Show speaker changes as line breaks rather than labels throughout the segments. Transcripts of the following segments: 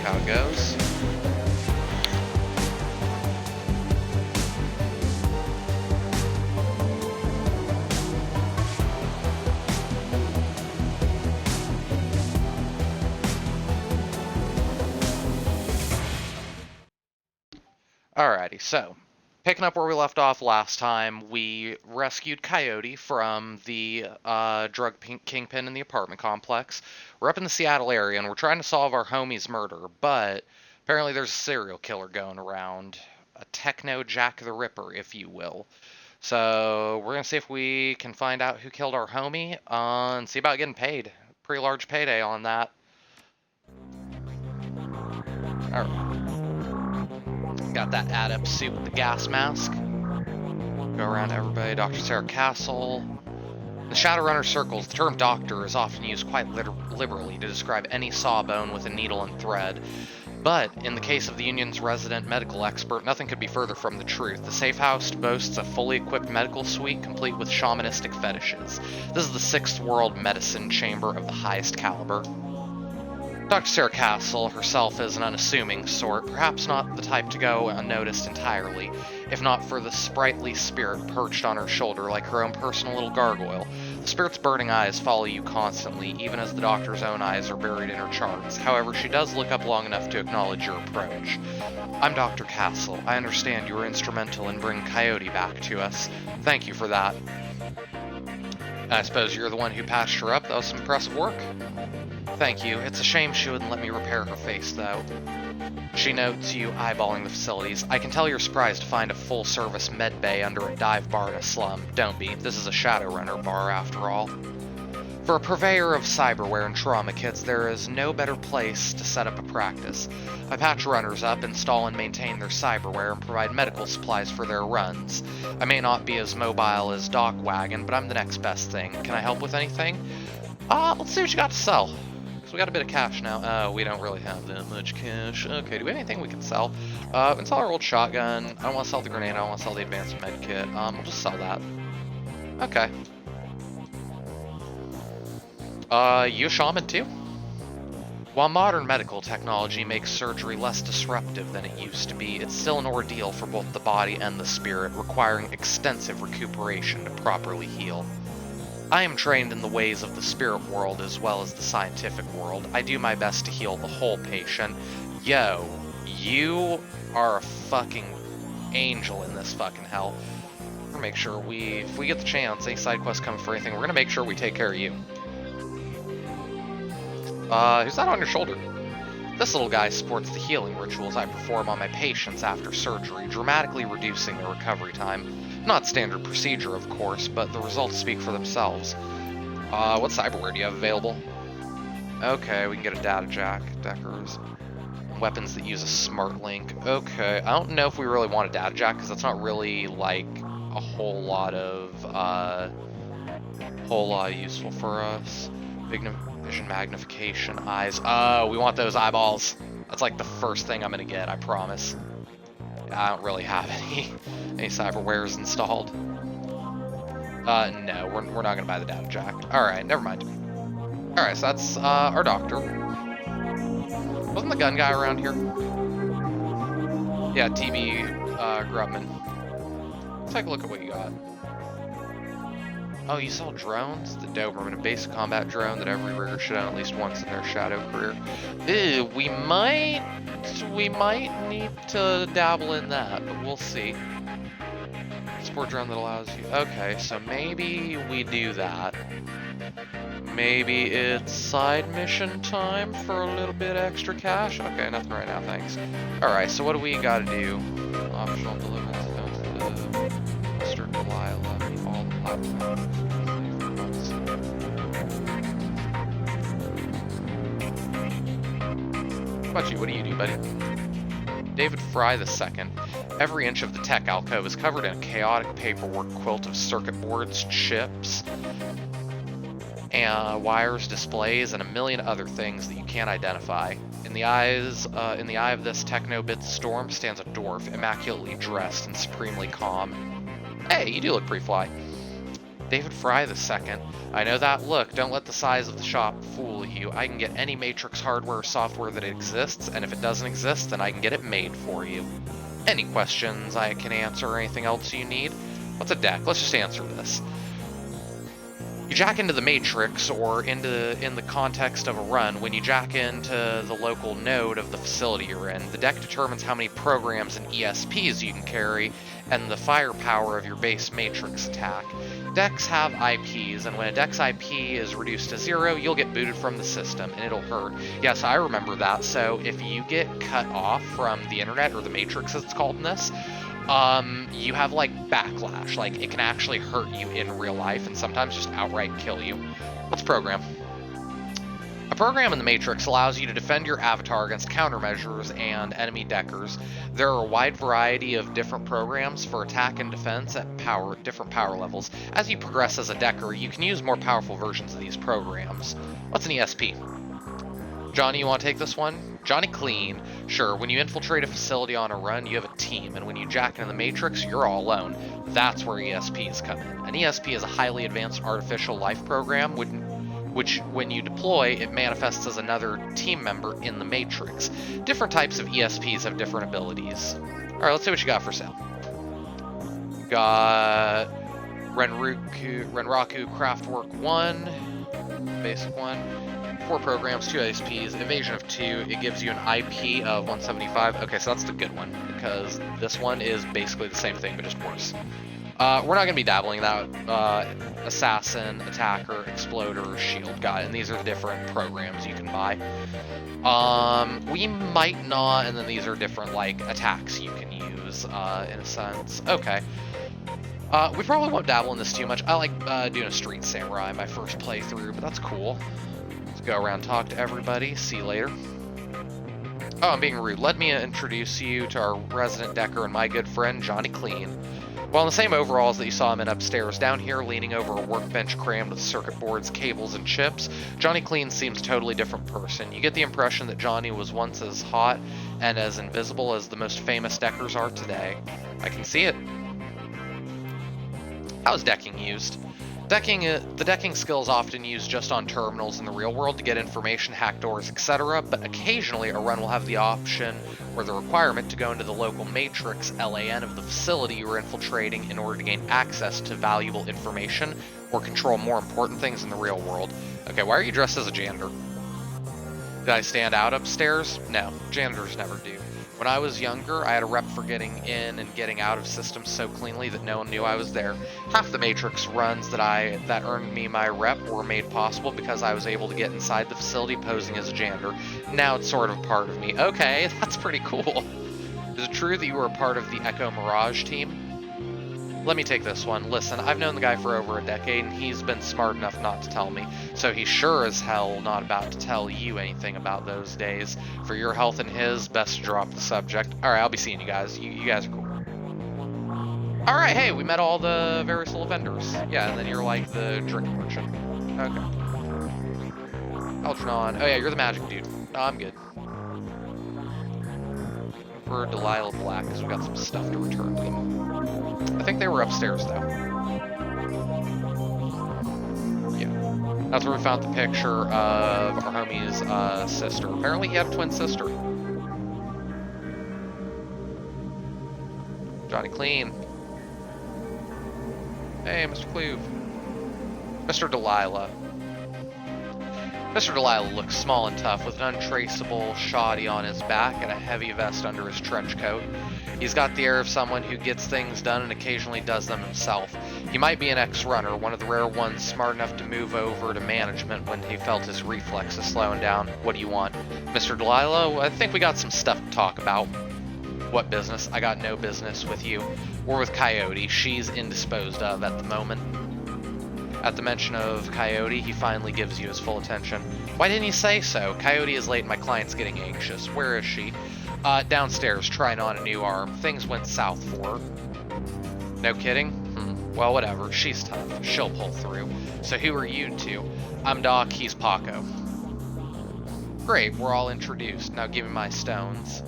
how it goes. Alrighty, so picking up where we left off last time, we rescued Coyote from the drug kingpin in the apartment complex. We're up in the Seattle area, and we're trying to solve our homie's murder, but apparently there's a serial killer going around. A techno Jack the Ripper, if you will. So we're going to see if we can find out who killed our homie, and see about getting paid. Pretty large payday on that. Alright. Got that adept suit with the gas mask. Go around to everybody. Dr. Sarah Castle. In the Shadowrunner circles, the term doctor is often used quite liberally to describe any sawbone with a needle and thread. But, in the case of the Union's resident medical expert, nothing could be further from the truth. The safe house boasts a fully equipped medical suite complete with shamanistic fetishes. This is the sixth world medicine chamber of the highest caliber. Dr. Sarah Castle herself is an unassuming sort, perhaps not the type to go unnoticed entirely, if not for the sprightly spirit perched on her shoulder like her own personal little gargoyle. The spirit's burning eyes follow you constantly, even as the doctor's own eyes are buried in her charts. However, she does look up long enough to acknowledge your approach. I'm Dr. Castle. I understand you were instrumental in bringing Coyote back to us. Thank you for that. I suppose you're the one who patched her up. That was some impressive work. Thank you. It's a shame she wouldn't let me repair her face, though. She notes you eyeballing the facilities. I can tell you're surprised to find a full-service med bay under a dive bar in a slum. Don't be. This is a Shadowrunner bar, after all. For a purveyor of cyberware and trauma kits, there is no better place to set up a practice. I patch runners up, install and maintain their cyberware, and provide medical supplies for their runs. I may not be as mobile as Doc Wagon, but I'm the next best thing. Can I help with anything? Let's see what you got to sell. So we got a bit of cash now. We don't really have that much cash. Okay, do we have anything we can sell? We can sell our old shotgun. I don't want to sell the grenade. I don't want to sell the advanced med kit. We'll just sell that. Okay. You a shaman too? While modern medical technology makes surgery less disruptive than it used to be, it's still an ordeal for both the body and the spirit, requiring extensive recuperation to properly heal. I am trained in the ways of the spirit world as well as the scientific world. I do my best to heal the whole patient. Yo, you are a fucking angel in this fucking hell. We're gonna make sure if we get the chance, any side quest coming for anything, we're gonna make sure we take care of you. Who's that on your shoulder? This little guy supports the healing rituals I perform on my patients after surgery, dramatically reducing their recovery time. Not standard procedure, of course, but the results speak for themselves. What cyberware do you have available? Okay, we can get a data jack, deckers, weapons that use a smart link. Okay, I don't know if we really want a data jack, because that's not really, like, a whole lot useful for us. Vision magnification, eyes. Oh, we want those eyeballs. That's like the first thing I'm gonna get, I promise. I don't really have any cyberwares installed. No, we're not gonna buy the data jack. Alright, never mind. Alright, so that's our doctor. Wasn't the gun guy around here? Yeah, TB Grubman. Let's take a look at what you got. Oh, you sell drones? The Doberman, a basic combat drone that every rigger should own at least once in their shadow career. Ew, we might need to dabble in that, but we'll see. Support drone that allows you. Okay, so maybe we do that. Maybe it's side mission time for a little bit extra cash. Okay, nothing right now, thanks. Alright, so what do we gotta do? Optional deliverance. Mr. Delilah. All the platforms. What about you? What do you do, buddy? David Fry II. Every inch of the tech alcove is covered in a chaotic paperwork quilt of circuit boards, chips, and wires, displays, and a million other things that you can't identify. In the eye of this techno-bit storm stands a dwarf, immaculately dressed and supremely calm. Hey, you do look pretty fly. David Fry II. I know that look. Don't let the size of the shop fool you. I can get any Matrix hardware or software that exists, and if it doesn't exist, then I can get it made for you. Any questions I can answer or anything else you need? What's a deck? Let's just answer this. You jack into the Matrix, or in the context of a run, when you jack into the local node of the facility you're in, the deck determines how many programs and ESPs you can carry, and the firepower of your base Matrix attack. Decks have IPs, and when a deck's IP is reduced to 0, you'll get booted from the system, and it'll hurt. Yes, I remember that, so if you get cut off from the internet, or the Matrix as it's called in this, you have, like, backlash. Like, it can actually hurt you in real life, and sometimes just outright kill you. What's program? A program in the Matrix allows you to defend your avatar against countermeasures and enemy deckers. There are a wide variety of different programs for attack and defense at different power levels. As you progress as a decker, you can use more powerful versions of these programs. What's an ESP? Johnny, you want to take this one? Johnny Clean. Sure, when you infiltrate a facility on a run, you have a team, and when you jack into the Matrix, you're all alone. That's where ESPs come in. An ESP is a highly advanced artificial life program, which when you deploy, it manifests as another team member in the Matrix. Different types of ESPs have different abilities. Alright, let's see what you got for sale. Got Renraku Craftwork 1, basic one. 4 programs, 2 ISPs, evasion of 2. It gives you an IP of 175. Okay, so that's the good one, because this one is basically the same thing, but just worse. We're not going to be dabbling that. Assassin, Attacker, Exploder, Shield. Got it. And these are the different programs you can buy. We might not, and then these are different, like, attacks you can use, in a sense. Okay. We probably won't dabble in this too much. I like doing a Street Samurai my first playthrough, but that's cool. Go around, talk to everybody, see you later. Oh, I'm being rude. Let me introduce you to our resident decker and my good friend, Johnny Clean. While in the same overalls that you saw him in upstairs, down here leaning over a workbench crammed with circuit boards, cables, and chips, Johnny Clean seems a totally different person. You get the impression that Johnny was once as hot and as invisible as the most famous deckers are today. I can see it. How is decking used? The decking skill is often used just on terminals in the real world to get information, hack doors, etc., but occasionally a run will have the option or the requirement to go into the local matrix LAN of the facility you're infiltrating in order to gain access to valuable information or control more important things in the real world. Okay, why are you dressed as a janitor? Did I stand out upstairs? No, janitors never do. When I was younger, I had a rep for getting in and getting out of systems so cleanly that no one knew I was there. Half the Matrix runs that earned me my rep were made possible because I was able to get inside the facility posing as a janitor. Now it's sort of part of me. Okay, that's pretty cool. Is it true that you were a part of the Echo Mirage team? Let me take this one. Listen, I've known the guy for over a decade, and he's been smart enough not to tell me, so he's sure as hell not about to tell you anything about those days. For your health and his, best to drop the subject. Alright, I'll be seeing you guys. You guys are cool. Alright, hey, we met all the various little vendors. Yeah, and then you're like the drink merchant. Okay. Algernon. Oh yeah, you're the magic dude. No, I'm good. For Delilah Black, because we got some stuff to return to them. I think they were upstairs, though. Yeah. That's where we found the picture of our homie's sister. Apparently he had a twin sister. Johnny Clean. Hey, Mr. Cleave. Mr. Delilah. Mr. Delilah looks small and tough, with an untraceable shoddy on his back and a heavy vest under his trench coat. He's got the air of someone who gets things done and occasionally does them himself. He might be an ex-runner, one of the rare ones smart enough to move over to management when he felt his reflexes slowing down. What do you want? Mr. Delilah, I think we got some stuff to talk about. What business? I got no business with you. We're with Coyote. She's indisposed of at the moment. At the mention of Coyote, he finally gives you his full attention. Why didn't you say so? Coyote is late and my client's getting anxious. Where is she? Downstairs, trying on a new arm. Things went south for her. No kidding? Well, whatever. She's tough. She'll pull through. So who are you two? I'm Doc, he's Paco. Great, we're all introduced. Now give me my stones.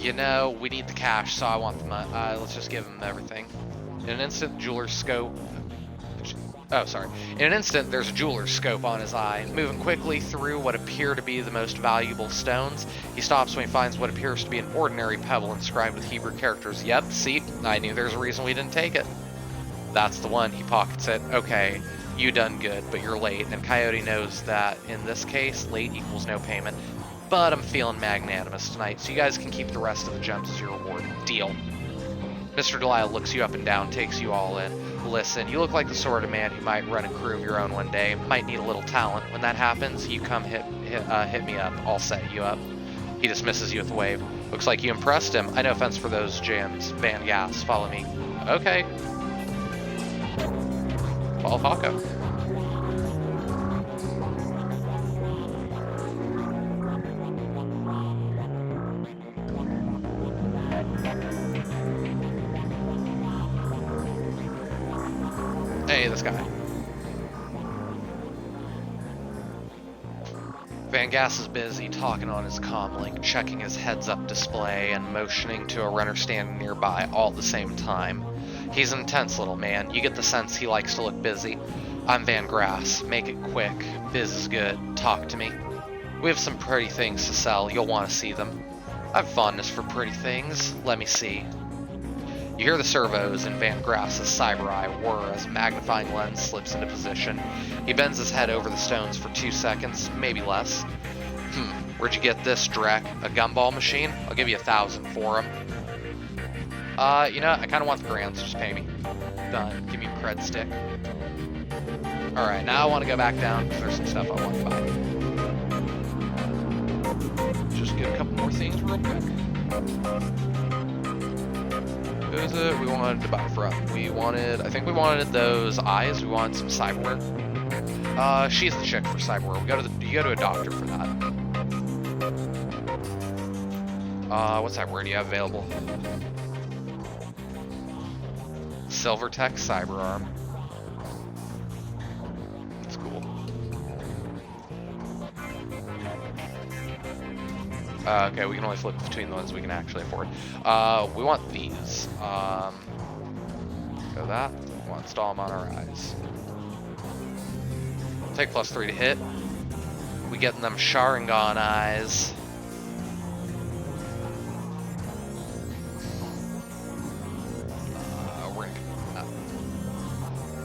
You know, we need the cash, so I want the money. Let's just give him everything. In an instant, jeweler's scope... Oh, sorry. In an instant, there's a jeweler's scope on his eye. Moving quickly through what appear to be the most valuable stones, he stops when he finds what appears to be an ordinary pebble inscribed with Hebrew characters. Yep, see? I knew there's a reason we didn't take it. That's the one. He pockets it. Okay, you done good, but you're late. And Coyote knows that, in this case, late equals no payment. But I'm feeling magnanimous tonight, so you guys can keep the rest of the gems as your reward. Deal. Mr. Delisle looks you up and down, takes you all in. Listen, you look like the sort of man who might run a crew of your own one day. Might need a little talent. When that happens, you come hit me up. I'll set you up. He dismisses you with a wave. Looks like you impressed him. I no offense for those jams. Van Gas, follow me. Okay. Follow Paco. Hey, this guy. Van Gas is busy talking on his comlink, checking his heads-up display and motioning to a runner standing nearby all at the same time. He's an intense little man. You get the sense he likes to look busy. I'm Van Grass. Make it quick. Biz is good. Talk to me. We have some pretty things to sell. You'll want to see them. I have fondness for pretty things. Let me see. You hear the servos in Van Grass's cyber eye whir as a magnifying lens slips into position. He bends his head over the stones for 2 seconds, maybe less. Where'd you get this, Drek? A gumball machine? I'll give you 1,000 for him. You know, I kind of want the grand, so just pay me. Done. Give me a cred stick. Alright, now I want to go back down, because there's some stuff I want to buy. Just get a couple more things real quick. Who is it we wanted to buy from? I think we wanted those eyes. We wanted some cyberware. She's the chick for cyberware. You go to a doctor for that. What cyberware do you have available? Silvertech Cyberarm. That's cool. Okay, we can only flip between the ones we can actually afford. We want these. Go that. We'll install them on our eyes. Take +3 to hit. We get them Sharingan eyes.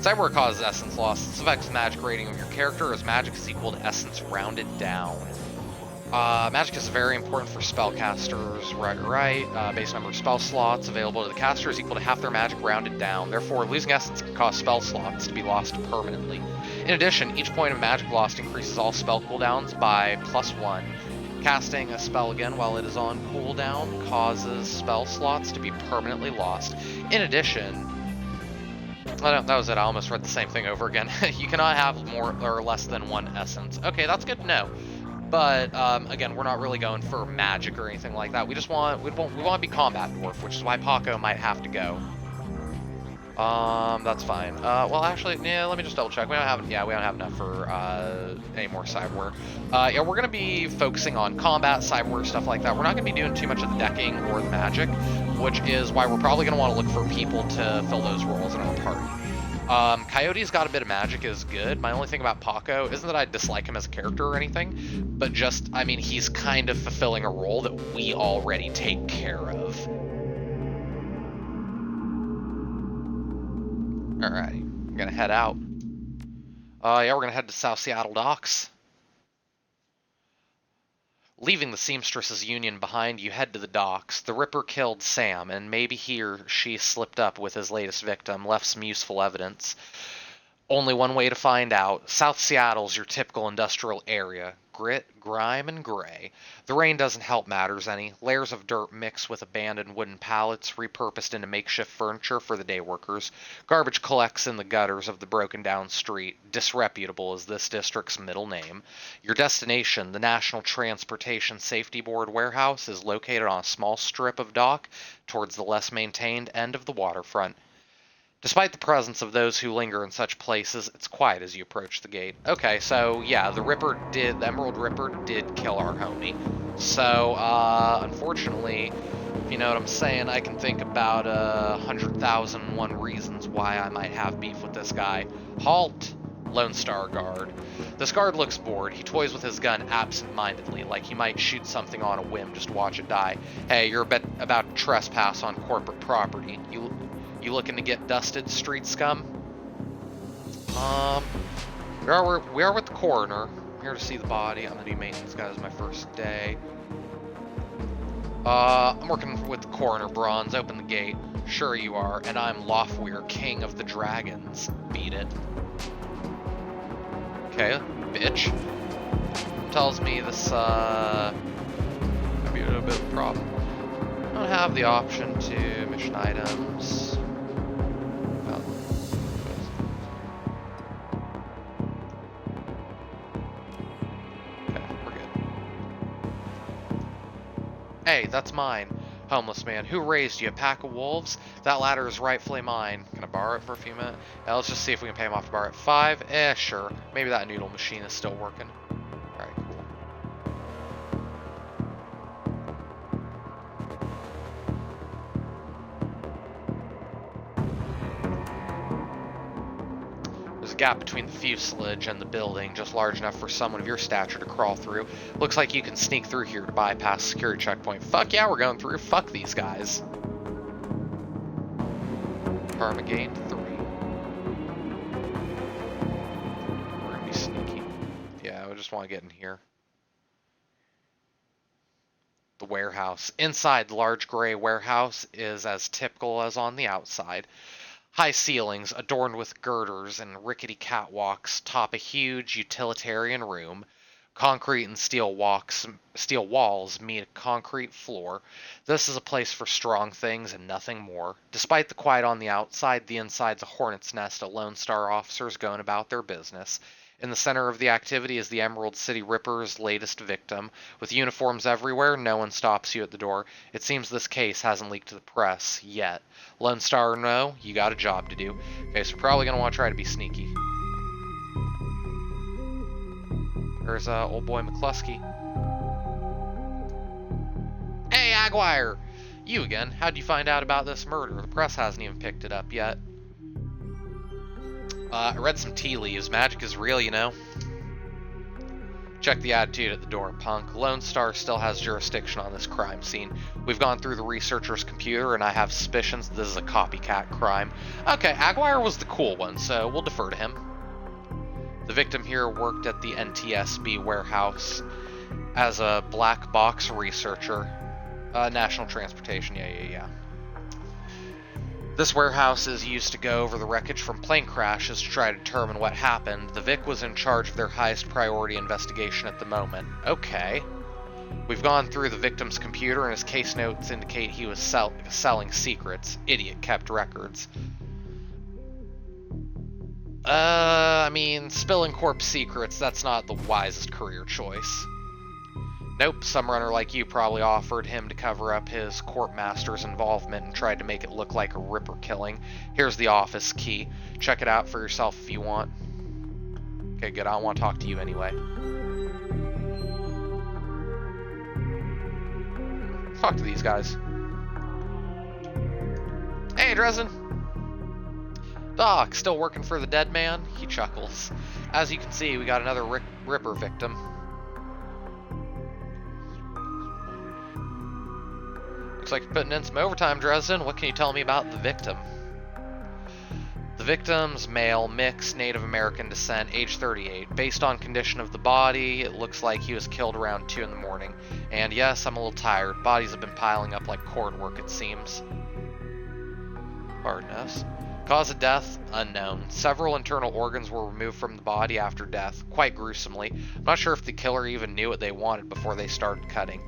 Cyberware causes essence loss. This affects the magic rating of your character as magic is equal to essence rounded down. Magic is very important for spellcasters, right. Base number of spell slots available to the caster is equal to half their magic rounded down. Therefore, losing essence can cause spell slots to be lost permanently. In addition, each point of magic lost increases all spell cooldowns by +1. Casting a spell again while it is on cooldown causes spell slots to be permanently lost. In addition, oh no, that was it. I almost read the same thing over again. You cannot have more or less than 1 essence. Okay, that's good to know. But again, we're not really going for magic or anything like that. We want to be combat dwarf, which is why Paco might have to go. That's fine. Well, actually, yeah. Let me just double check. We don't have enough for any more cyberware. Yeah, we're gonna be focusing on combat, cyberware, stuff like that. We're not gonna be doing too much of the decking or the magic, which is why we're probably gonna want to look for people to fill those roles in our party. Coyote's got a bit of magic is good. My only thing about Paco isn't that I dislike him as a character or anything, but just, I mean, he's kind of fulfilling a role that we already take care of. Alright, I'm gonna head out. Yeah, we're gonna head to South Seattle Docks. Leaving the Seamstresses Union behind, you head to the docks. The Ripper killed Sam, and maybe he or she slipped up with his latest victim, left some useful evidence. Only one way to find out. South Seattle's your typical industrial area. Grit, grime, and gray. The rain doesn't help matters any. Layers of dirt mixed with abandoned wooden pallets repurposed into makeshift furniture for the day workers. Garbage collects in the gutters of the broken down street. Disreputable is this district's middle name. Your destination, the National Transportation Safety Board warehouse, is located on a small strip of dock towards the less maintained end of the waterfront. Despite the presence of those who linger in such places, it's quiet as you approach the gate. Okay, so yeah, the Emerald Ripper did kill our homie. So, unfortunately, If you know what I'm saying, I can think about 100,001 reasons why I might have beef with this guy. Halt! Lone Star Guard. This guard looks bored. He toys with his gun absent-mindedly, like he might shoot something on a whim just to watch it die. Hey, you're about to trespass on corporate property. You looking to get dusted, street scum? We are with the coroner. I'm here to see the body. I'm the new maintenance guy. This is my first day. I'm working with the coroner, Bronze. Open the gate. Sure you are. And I'm Lofweir, king of the dragons. Beat it. Okay, bitch. Tells me this, might be a little bit of a problem. I don't have the option to mission items. Okay, we're good. Hey, that's mine. Homeless man. Who raised you? A pack of wolves? That ladder is rightfully mine. Can I borrow it for a few minutes? Yeah, let's just see if we can pay him off to borrow it. 5? Sure. Maybe that noodle machine is still working. Alright, cool. There's a gap between the fuselage and the building, just large enough for someone of your stature to crawl through. Looks like you can sneak through here to bypass the security checkpoint. Fuck yeah, we're going through. Fuck these guys. Karma gained 3. We're gonna be sneaky. Yeah, we just want to get in here. The warehouse. Inside the large gray warehouse is as typical as on the outside. High ceilings adorned with girders and rickety catwalks top a huge utilitarian room. Concrete and steel walls meet a concrete floor. This is a place for strong things and nothing more. Despite the quiet on the outside, the inside's a hornet's nest of Lone Star officers going about their business. In the center of the activity is the Emerald City Ripper's latest victim. With uniforms everywhere, no one stops you at the door. It seems this case hasn't leaked to the press yet. Lone Star or no, you got a job to do. Okay, so we're probably going to want to try to be sneaky. There's old boy McCluskey. Hey, Aguirre! You again. How'd you find out about this murder? The press hasn't even picked it up yet. I read some tea leaves. Magic is real, you know. Check the attitude at the door, punk. Lone Star still has jurisdiction on this crime scene. We've gone through the researcher's computer, and I have suspicions this is a copycat crime. Okay, Aguirre was the cool one, so we'll defer to him. The victim here worked at the NTSB warehouse as a black box researcher. National Transportation, yeah. This warehouse is used to go over the wreckage from plane crashes to try to determine what happened. The Vic was in charge of their highest priority investigation at the moment. Okay. We've gone through the victim's computer and his case notes indicate he was selling secrets. Idiot kept records. I mean, spilling corpse secrets, that's not the wisest career choice. Nope, some runner like you probably offered him to cover up his court master's involvement and tried to make it look like a Ripper killing. Here's the office key. Check it out for yourself if you want. Okay, good. I don't want to talk to you anyway. Talk to these guys. Hey, Dresden! Doc, still working for the dead man? He chuckles. As you can see, we got another Ripper victim. Looks like you're putting in some overtime, Dresden. What can you tell me about the victim? The victim's male, mixed, Native American descent, age 38. Based on condition of the body, it looks like he was killed around 2 in the morning. And yes, I'm a little tired. Bodies have been piling up like cord work, it seems. Pardon us. Cause of death, unknown. Several internal organs were removed from the body after death, quite gruesomely. I'm not sure if the killer even knew what they wanted before they started cutting.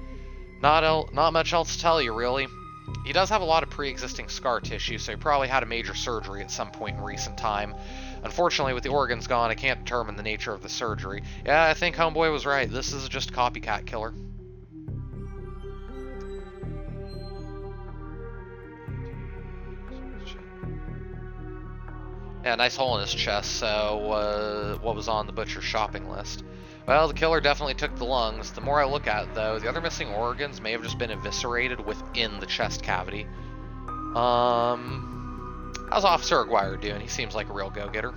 Not much else to tell you, really. He does have a lot of pre-existing scar tissue, so he probably had a major surgery at some point in recent time. Unfortunately, with the organs gone, I can't determine the nature of the surgery. Yeah, I think Homeboy was right. This is just a copycat killer. Yeah, nice hole in his chest, so what was on the butcher's shopping list? Well, the killer definitely took the lungs. The more I look at it, though, the other missing organs may have just been eviscerated within the chest cavity. How's Officer Aguirre doing? He seems like a real go-getter.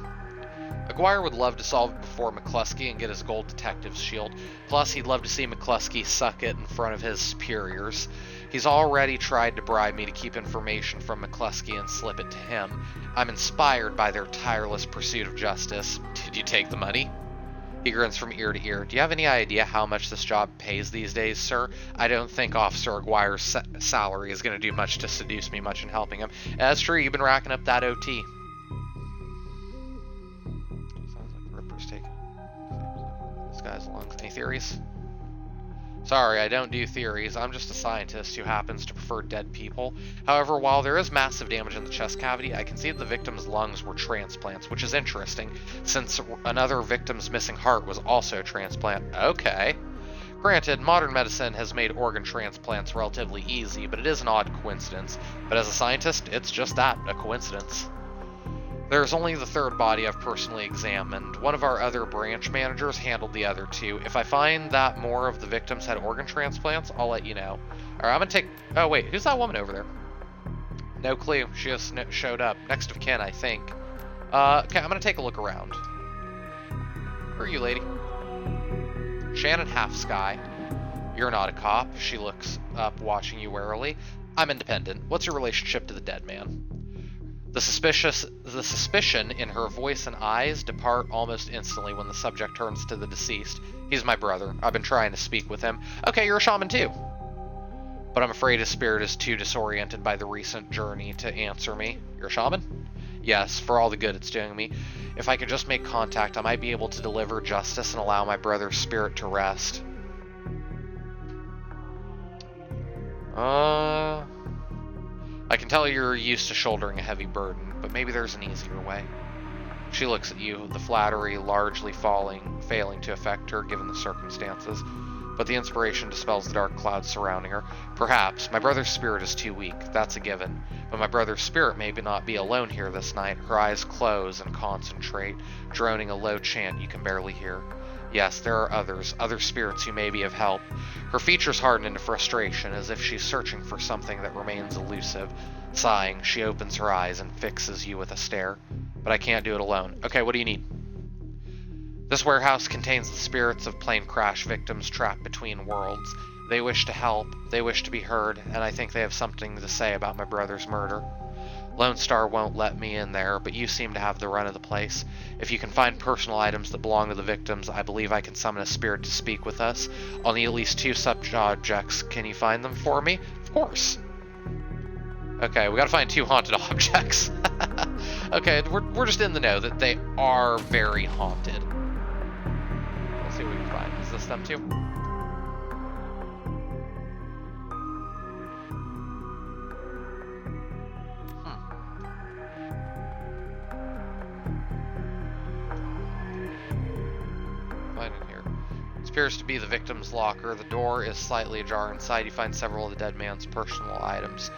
Aguirre would love to solve it before McCluskey and get his gold detective's shield. Plus, he'd love to see McCluskey suck it in front of his superiors. He's already tried to bribe me to keep information from McCluskey and slip it to him. I'm inspired by their tireless pursuit of justice. Did you take the money? He grins from ear to ear. Do you have any idea how much this job pays these days, sir? I don't think Officer Aguirre's salary is going to do much to seduce me much in helping him. That's true, you've been racking up that OT. Sounds like the Ripper's taking this guy's lungs. Any theories? Sorry, I don't do theories. I'm just a scientist who happens to prefer dead people. However, while there is massive damage in the chest cavity, I can see that the victim's lungs were transplants, which is interesting, since another victim's missing heart was also a transplant. Okay. Granted, modern medicine has made organ transplants relatively easy, but it is an odd coincidence. But as a scientist, it's just that, a coincidence. There's only the third body I've personally examined. One of our other branch managers handled the other two. If I find that more of the victims had organ transplants, I'll let you know. Alright, I'm gonna take... Oh, wait, who's that woman over there? No clue. She just showed up. Next of kin, I think. Okay, I'm gonna take a look around. Where are you, lady? Shannon Half-Sky. You're not a cop. She looks up, watching you warily. I'm independent. What's your relationship to the dead man? The suspicion in her voice and eyes depart almost instantly when the subject turns to the deceased. He's my brother. I've been trying to speak with him. Okay, you're a shaman too. But I'm afraid his spirit is too disoriented by the recent journey to answer me. You're a shaman? Yes, for all the good it's doing me. If I could just make contact, I might be able to deliver justice and allow my brother's spirit to rest. I can tell you're used to shouldering a heavy burden, but maybe there's an easier way. She looks at you, the flattery largely failing to affect her given the circumstances, but the inspiration dispels the dark clouds surrounding her. Perhaps. My brother's spirit is too weak, that's a given, but my brother's spirit may not be alone here this night. Her eyes close and concentrate, droning a low chant you can barely hear. Yes, there are others, other spirits who may be of help. Her features harden into frustration, as if she's searching for something that remains elusive. Sighing, she opens her eyes and fixes you with a stare. But I can't do it alone. Okay, what do you need? This warehouse contains the spirits of plane crash victims trapped between worlds. They wish to help, they wish to be heard, and I think they have something to say about my brother's murder. Lone Star won't let me in there, but you seem to have the run of the place. If you can find personal items that belong to the victims, I believe I can summon a spirit to speak with us. I'll need at least 2 such objects. Can you find them for me? Of course. Okay, we gotta find 2 haunted objects. Okay, we're just in the know that they are very haunted. Let's see what we can find. Is this them too? Appears to be the victim's locker. The door is slightly ajar. Inside you find several of the dead man's personal items.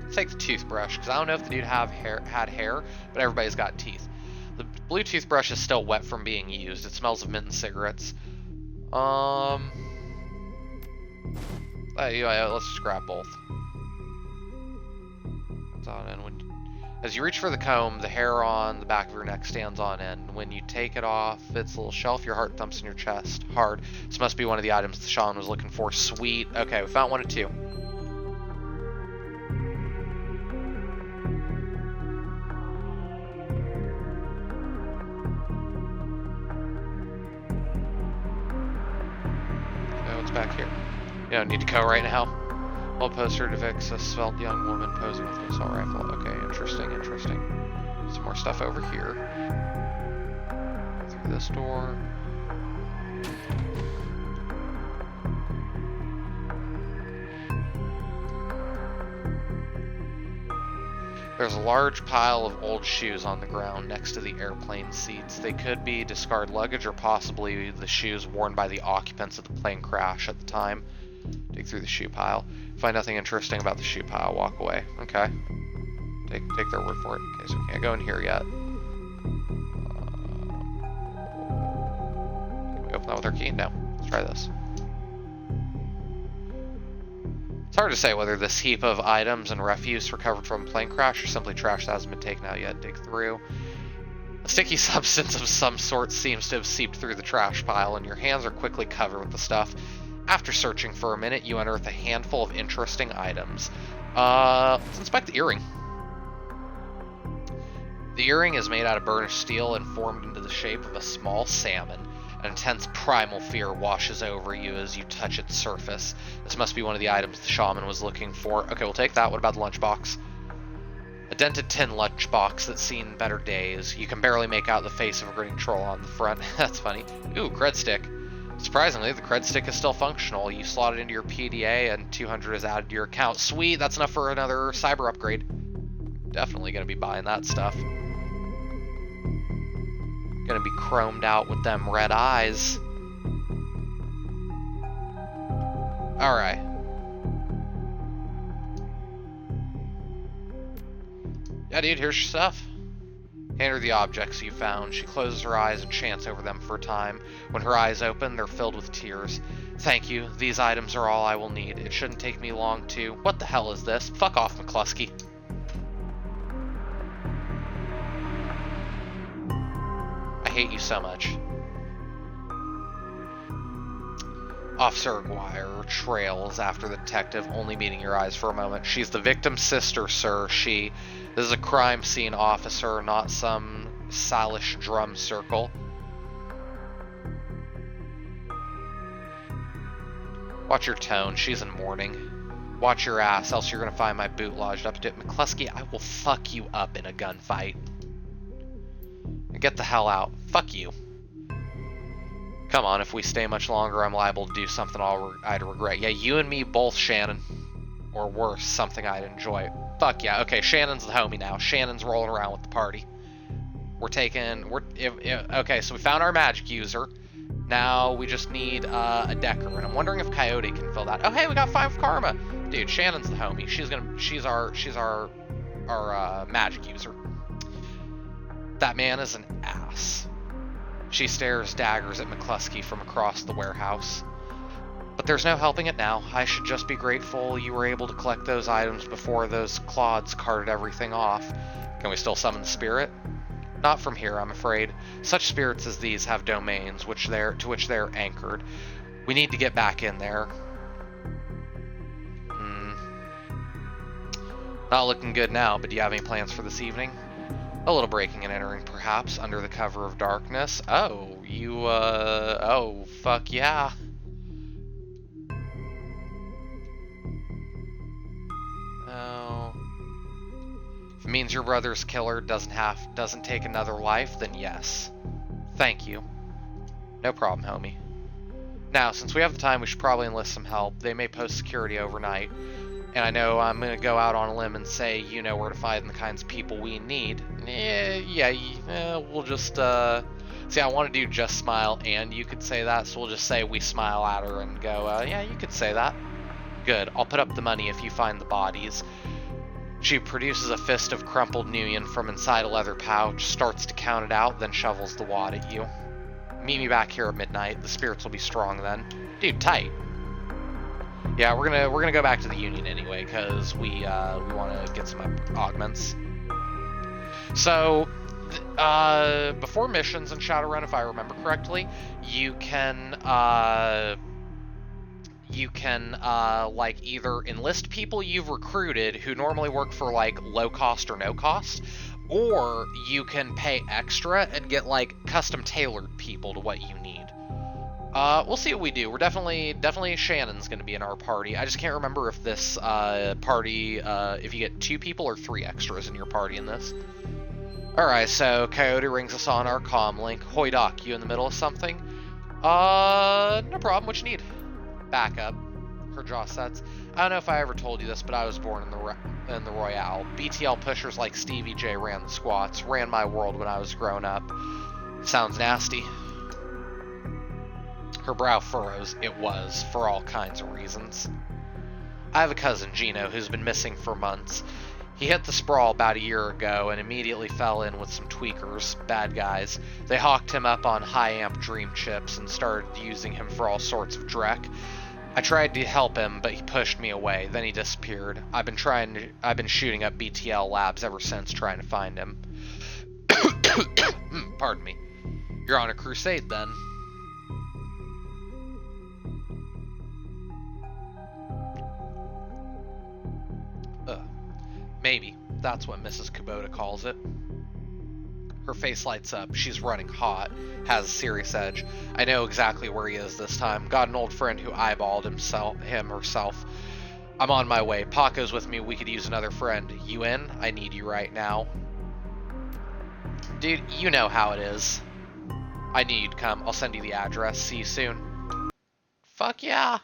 Let's take the toothbrush, because I don't know if the dude had hair, but everybody's got teeth. The blue toothbrush is still wet from being used. It smells of mint and cigarettes. Yeah, let's just grab both. It's on end. As you reach for the comb, the hair on the back of your neck stands on end. When you take it off its little shelf, your heart thumps in your chest. Hard. This must be one of the items the shaman was looking for. Sweet. Okay, we found one of 2. Okay, what's back here? You don't need to go right now. Old poster depicts a svelte young woman posing with an assault rifle. Okay, interesting. Some more stuff over here. Through this door. There's a large pile of old shoes on the ground next to the airplane seats. They could be discarded luggage or possibly the shoes worn by the occupants of the plane crash at the time. Dig through the shoe pile. Find nothing interesting about the shoe pile. Walk away. Okay. Take their word for it. Okay, so we can't go in here yet. open that with our key? No. Let's try this. It's hard to say whether this heap of items and refuse recovered from a plane crash or simply trash that hasn't been taken out yet. Dig through. A sticky substance of some sort seems to have seeped through the trash pile, and your hands are quickly covered with the stuff. After searching for a minute, you unearth a handful of interesting items. Let's inspect the earring. The earring is made out of burnished steel and formed into the shape of a small salmon. An intense primal fear washes over you as you touch its surface. This must be one of the items the shaman was looking for. Okay, we'll take that. What about the lunchbox? A dented tin lunchbox that's seen better days. You can barely make out the face of a grinning troll on the front. That's funny. Ooh, cred stick. Surprisingly, the cred stick is still functional. You slot it into your PDA and 200 is added to your account. Sweet, that's enough for another cyber upgrade. Definitely gonna be buying that stuff. Gonna be chromed out with them red eyes. Alright. Yeah, dude, here's your stuff. Hand her the objects you found. She closes her eyes and chants over them for a time. When her eyes open, they're filled with tears. Thank you. These items are all I will need. It shouldn't take me long to... What the hell is this? Fuck off, McCluskey. I hate you so much. Officer Aguirre trails after the detective, only meeting your eyes for a moment. She's the victim's sister, sir. This is a crime scene officer, not some Salish drum circle. Watch your tone. She's in mourning. Watch your ass, else you're gonna find my boot lodged up to it. McCluskey, I will fuck you up in a gunfight. Get the hell out. Fuck you. Come on, if we stay much longer, I'm liable to do something I'd regret. Yeah, you and me both, Shannon. Or worse, something I'd enjoy. Fuck yeah. Okay, Shannon's the homie now. Shannon's rolling around with the party. Okay, so we found our magic user. Now we just need a decker, and I'm wondering if Coyote can fill that. Oh, hey, we got 5 karma. Dude, Shannon's the homie. She's our magic user. That man is an ass. She stares daggers at McCluskey from across the warehouse. But there's no helping it now. I should just be grateful you were able to collect those items before those clods carted everything off. Can we still summon the spirit? Not from here, I'm afraid. Such spirits as these have domains to which they're anchored. We need to get back in there. Not looking good now, but do you have any plans for this evening? A little breaking and entering, perhaps, under the cover of darkness. Oh, oh, fuck yeah. Oh. If it means your brother's killer doesn't take another life, then yes. Thank you. No problem, homie. Now, since we have the time, we should probably enlist some help. They may post security overnight. And I know I'm going to go out on a limb and say you know where to find the kinds of people we need. We'll just, see, I want to do just smile, and you could say that, so we'll just say we smile at her and go, yeah, you could say that. Good, I'll put up the money if you find the bodies. She produces a fist of crumpled Nuyen from inside a leather pouch, starts to count it out, then shovels the wad at you. Meet me back here at midnight. The spirits will be strong then. Dude, tight. Yeah, we're gonna go back to the Union anyway, because we want to get some augments. So, before missions in Shadowrun, if I remember correctly, you can like either enlist people you've recruited who normally work for like low cost or no cost, or you can pay extra and get like custom tailored people to what you need. We'll see what we do. We're definitely Shannon's gonna be in our party. I just can't remember if this party, if you get 2 people or 3 extras in your party in this. Alright, so Coyote rings us on our comm link. Hoi Doc, you in the middle of something? No problem. What you need? Backup. Her jaw sets. I don't know if I ever told you this, but I was born in the Royale. BTL pushers like Stevie J ran the squats, ran my world when I was growing up. Sounds nasty. Her brow furrows. It was, for all kinds of reasons. I have a cousin, Gino, who's been missing for months. He hit the sprawl about a year ago and immediately fell in with some tweakers, bad guys. They hawked him up on high-amp dream chips and started using him for all sorts of dreck. I tried to help him, but he pushed me away. Then he disappeared. I've been shooting up BTL labs ever since, trying to find him. Pardon me. You're on a crusade, then. Maybe. That's what Mrs. Kubota calls it. Her face lights up. She's running hot. Has a serious edge. I know exactly where he is this time. Got an old friend who eyeballed him herself. I'm on my way. Paco's with me. We could use another friend. You in? I need you right now. Dude, you know how it is. I knew you'd come. I'll send you the address. See you soon. Fuck yeah.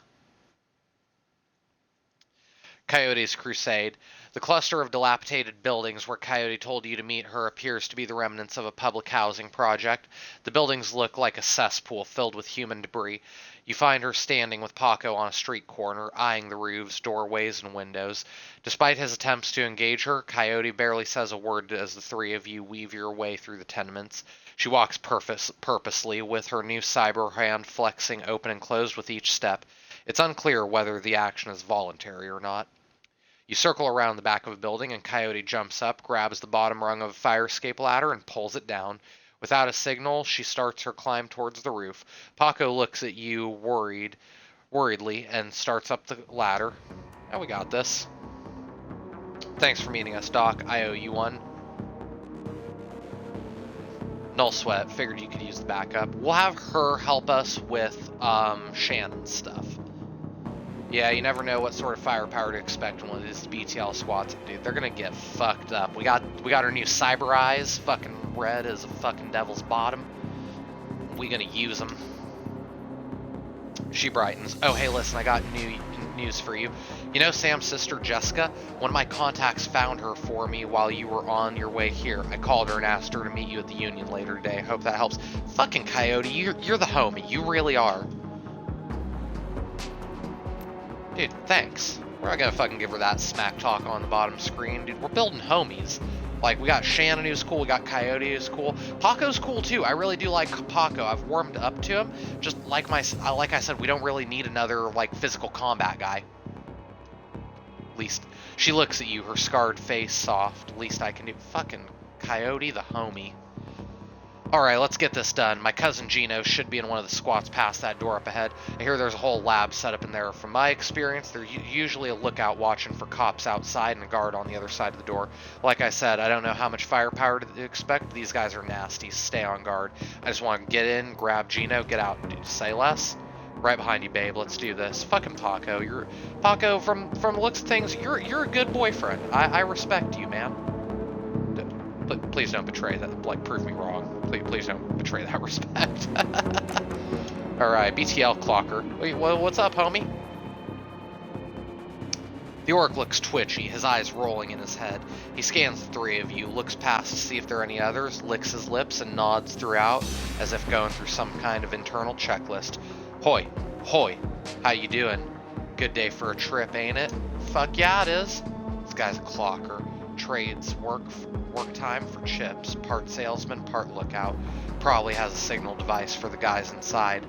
Coyote's crusade. The cluster of dilapidated buildings where Coyote told you to meet her appears to be the remnants of a public housing project. The buildings look like a cesspool filled with human debris. You find her standing with Paco on a street corner, eyeing the roofs, doorways, and windows. Despite his attempts to engage her, Coyote barely says a word as the three of you weave your way through the tenements. She walks purposely, with her new cyber hand flexing open and closed with each step. It's unclear whether the action is voluntary or not. You circle around the back of a building, and Coyote jumps up, grabs the bottom rung of a fire escape ladder, and pulls it down. Without a signal, she starts her climb towards the roof. Paco looks at you worriedly and starts up the ladder. Oh, we got this. Thanks for meeting us, Doc. I owe you one. Null sweat. Figured you could use the backup. We'll have her help us with Shannon's stuff. Yeah, you never know what sort of firepower to expect from one of these BTL squads, dude. They're gonna get fucked up. We got our new cyber eyes, fucking red as a fucking devil's bottom. We gonna use them. She brightens. Oh, hey, listen, I got news for you. You know Sam's sister, Jessica? One of my contacts found her for me while you were on your way here. I called her and asked her to meet you at the Union later today. Hope that helps. Fucking Coyote, you're the homie. You really are. Dude, thanks. We're not gonna fucking give her that smack talk on the bottom screen. Dude, we're building homies. Like, we got Shannon who's cool, we got Coyote who's cool. Paco's cool too. I really do like Paco. I've warmed up to him. Just like I said, we don't really need another, like, physical combat guy. Least, she looks at you, her scarred face soft. Least I can do. Fucking Coyote the homie. Alright, let's get this done. My cousin Gino should be in one of the squats past that door up ahead. I hear there's a whole lab set up in there. From my experience, there's usually a lookout watching for cops outside and a guard on the other side of the door. Like I said, I don't know how much firepower to expect. These guys are nasty. Stay on guard. I just want to get in, grab Gino, get out. Dude, say less. Right behind you, babe. Let's do this. Fucking Paco. Paco, from the looks of things, you're a good boyfriend. I respect you, man. Please don't betray that. Like, prove me wrong. Please don't betray that respect. Alright, BTL clocker. Wait, what's up, homie? The orc looks twitchy, his eyes rolling in his head. He scans the three of you, looks past to see if there are any others, licks his lips, and nods throughout, as if going through some kind of internal checklist. Hoi. Hoi. How you doing? Good day for a trip, ain't it? Fuck yeah, it is. This guy's a clocker. Trades work time for chips, part salesman, part lookout. Probably has a signal device for the guys inside.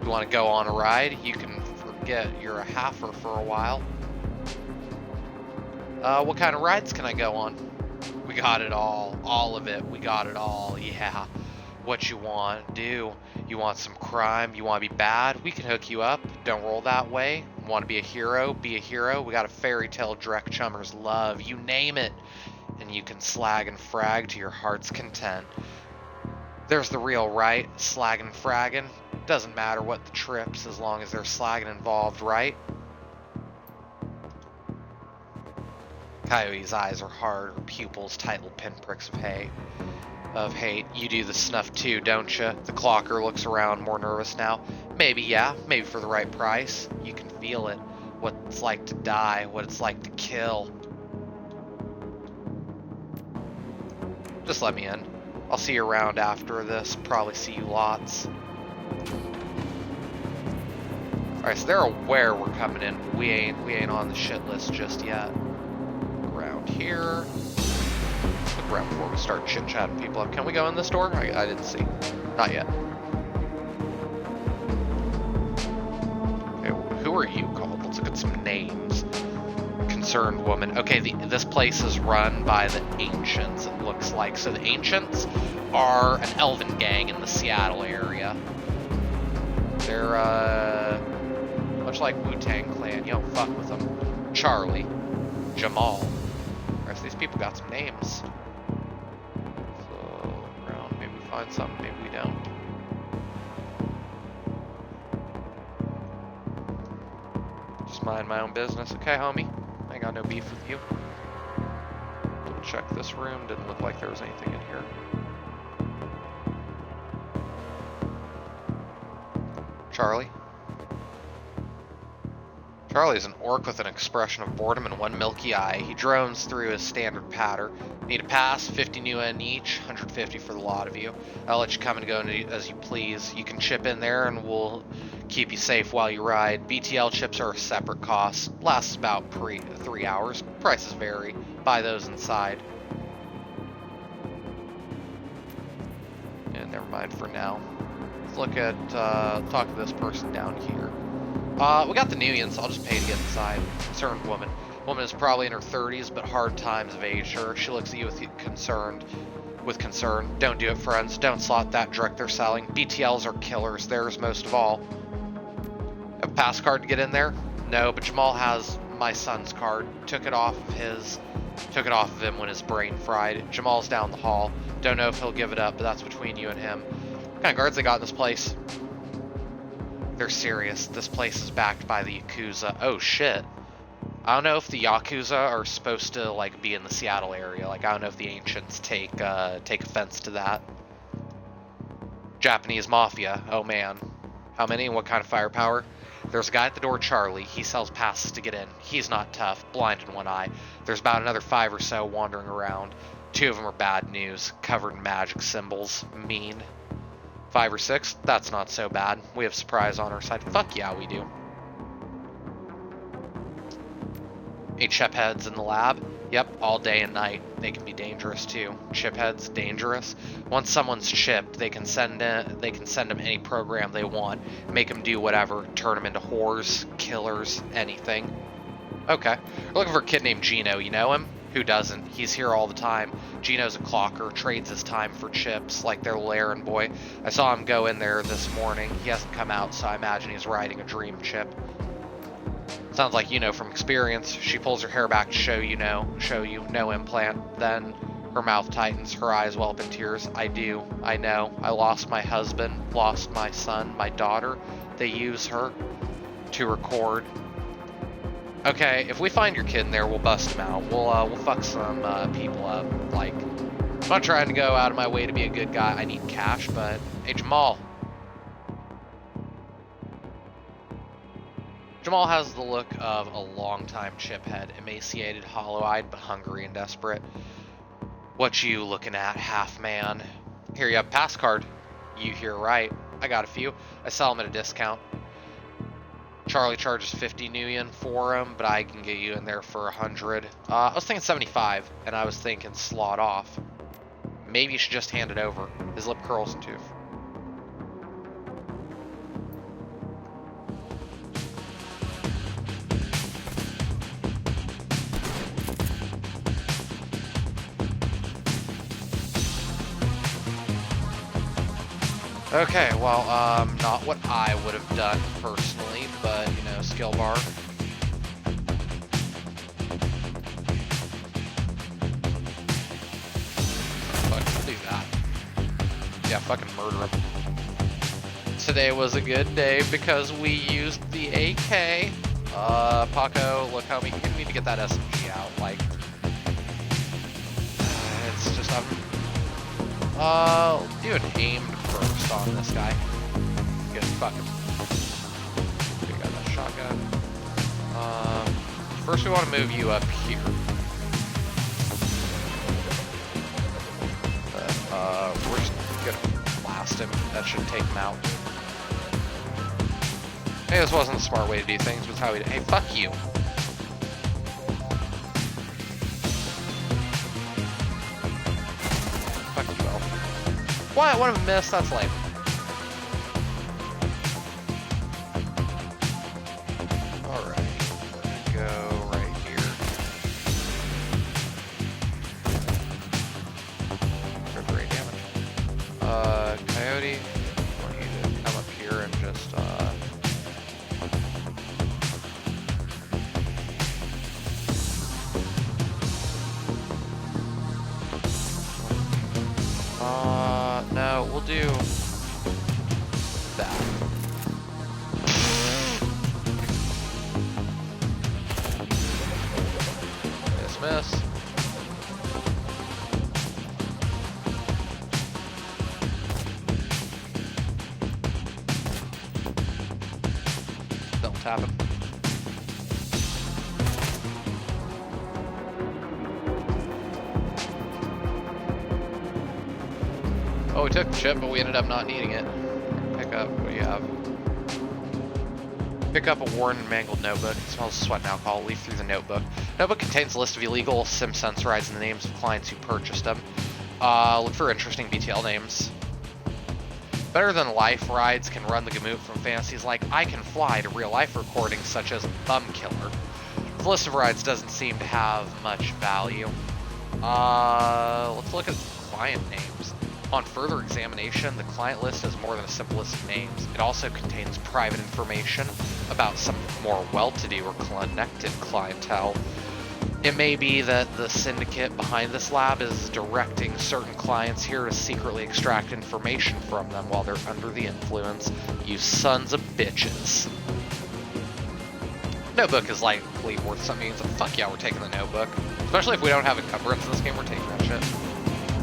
You want to go on a ride? You can forget you're a halfer for a while. What kind of rides can I go on? We got it all of it. We got it all, yeah. What you want, do. You want some crime? You want to be bad? We can hook you up. Don't roll that way. Want to be a hero? Be a hero. We got a fairy tale Drek chummers love. You name it. And you can slag and frag to your heart's content. There's the real right, slagging, fragging. Doesn't matter what the trips, as long as there's slagging involved, right? Coyote's eyes are hard, her pupils tight little pinpricks of hate. You do the snuff too, don't you? The clocker looks around, more nervous now. Maybe, yeah, maybe for the right price. You can feel it, what it's like to die, what it's like to kill. Just let me in. I'll see you around after this. Probably see you lots. Alright, so they're aware we're coming in. We ain't on the shit list just yet. Around here. Look around before we start chit-chatting people up. Can we go in this door? I didn't see. Not yet. Okay, who are you called? Let's look at some names. Concerned woman. Okay, this place is run by the Ancients, it looks like. So the Ancients are an elven gang in the Seattle area. They're, much like Wu-Tang Clan. You don't fuck with them. Charlie. Jamal. The rest of these people got some names. So, around, maybe we find something, maybe we don't. Just mind my own business. Okay, homie. I got no beef with you. Double check this room. Didn't look like there was anything in here. Charlie? Charlie's an orc with an expression of boredom and one milky eye. He drones through his standard patter. Need a pass, 50 new in each, 150 for the lot of you. I'll let you come and go as you please. You can chip in there and we'll keep you safe while you ride. BTL chips are a separate cost. Lasts about 3 hours. Prices vary. Buy those inside. And never mind for now. Let's look at, talk to this person down here. We got the Nuyen, so I'll just pay to get inside. Concerned woman. Woman is probably in her 30s, but hard times have aged her. She looks at you with concern. Don't do it, friends. Don't slot that direct they're selling. BTLs are killers, theirs most of all. A pass card to get in there? No, but Jamal has my son's card. Took it off of him when his brain fried. Jamal's down the hall. Don't know if he'll give it up, but that's between you and him. What kind of guards they got in this place? They're serious. This place is backed by the Yakuza. Oh shit. I don't know if the Yakuza are supposed to like be in the Seattle area. Like I don't know if the Ancients take offense to that. Japanese mafia. Oh man. How many and what kind of firepower? There's a guy at the door, Charlie. He sells passes to get in. He's not tough. Blind in one eye. There's about another 5 or so wandering around. 2 of them are bad news. Covered in magic symbols. Mean. 5 or 6? That's not so bad. We have surprise on our side. Fuck yeah, we do. 8 chip heads in the lab. Yep, all day and night. They can be dangerous too. Chip heads, dangerous. Once someone's chipped, they can send them any program they want. Make them do whatever. Turn them into whores, killers, anything. Okay. We're looking for a kid named Gino. You know him? Who doesn't? He's here all the time. Gino's a clocker, trades his time for chips, like their little errand boy. I saw him go in there this morning. He hasn't come out, so I imagine he's riding a dream chip. Sounds like you know from experience. She pulls her hair back to show you no implant. Then her mouth tightens, her eyes well up in tears. I do. I know. I lost my husband, lost my son, my daughter. They use her to record. Okay, if we find your kid in there, we'll bust him out. We'll fuck some people up. Like, I'm not trying to go out of my way to be a good guy. I need cash, but hey, Jamal. Jamal has the look of a longtime chiphead, emaciated, hollow-eyed, but hungry and desperate. What you looking at, half man? Here you have pass card. You hear right. I got a few. I sell them at a discount. Charlie charges 50 Nuyen for him, but I can get you in there for 100. I was thinking 75, and I was thinking slot off. Maybe you should just hand it over. His lip curls too. Okay, well, not what I would have done personally, but, you know, skill bar. Fucking do that. Yeah, fucking murder him. Today was a good day because we used the AK. Paco, look, homie, you need to get that SMG out, like, it's just, do an aimed first on this guy. Good, fuck him. Okay, got that shotgun. First we want to move you up here. We're just gonna blast him. That should take him out. Hey, this wasn't a smart way to do things, but it's how we do. Hey, fuck you. What? One of them missed? That's lame. Alright. Go right here. For 3 damage. Coyote, I want you to come up here and just, no, we'll do that. Miss. Don't tap him. Oh, we took the chip, but we ended up not needing it. Pick up, what do you have? Pick up a worn and mangled notebook. It smells of sweat and alcohol. Leaf through the notebook. Notebook contains a list of illegal sim sense rides and the names of clients who purchased them. Look for interesting BTL names. Better Than Life rides can run the gamut from fantasies like I Can Fly to real-life recordings such as Bum Killer. The list of rides doesn't seem to have much value. Let's look at client names. On further examination, the client list has more than a simple list of names. It also contains private information about some more well-to-do or connected clientele. It may be that the syndicate behind this lab is directing certain clients here to secretly extract information from them while they're under the influence. You sons of bitches. Notebook is likely worth something, so fuck yeah, we're taking the notebook. Especially if we don't have encumbrance in this game, we're taking that shit.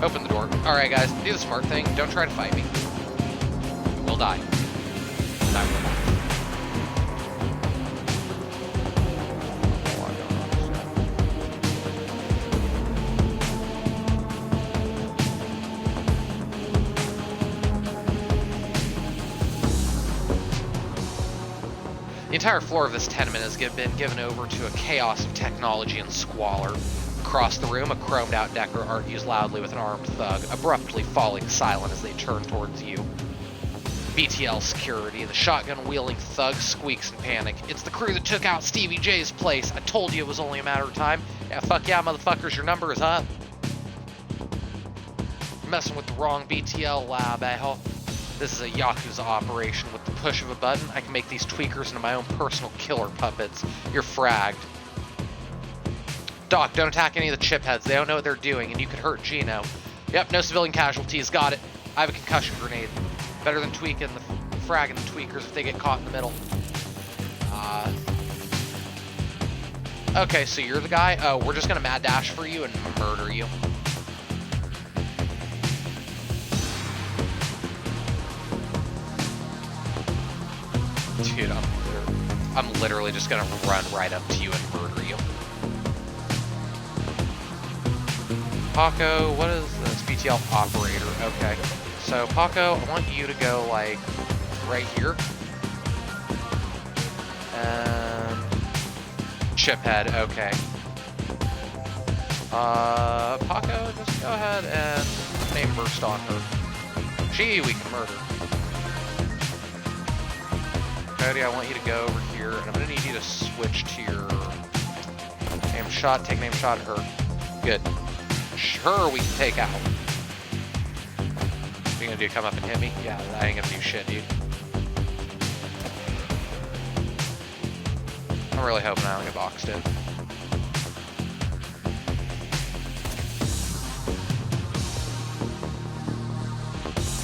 Open the door. Alright guys, do the smart thing. Don't try to fight me. We'll die. The entire floor of this tenement has been given over to a chaos of technology and squalor. Across the room, a chromed-out Decker argues loudly with an armed thug, abruptly falling silent as they turn towards you. BTL security. The shotgun-wielding thug squeaks in panic. It's the crew that took out Stevie J's place. I told you it was only a matter of time. Yeah, fuck yeah, motherfuckers, your number is up. You're messing with the wrong BTL lab, eh-ho? This is a Yakuza operation. With the push of a button, I can make these tweakers into my own personal killer puppets. You're fragged. Doc, don't attack any of the chip heads. They don't know what they're doing, and you could hurt Gino. Yep, no civilian casualties. Got it. I have a concussion grenade. Better than tweaking the fragging the tweakers if they get caught in the middle. Okay, so you're the guy? Oh, we're just gonna mad dash for you and murder you. Dude, I'm literally just gonna run right up to you and murder you. Paco, what is this? BTL operator. Okay. So, Paco, I want you to go, like, right here. And... Chiphead, okay. Paco, just go ahead and name burst on her. We can murder. Cody, I want you to go over here, and I'm gonna need you to switch to your name shot, take name shot at her. Good. Her we can take out. What are you gonna do, come up and hit me? Yeah, I ain't gonna do shit, dude. I'm really hoping I don't get boxed in.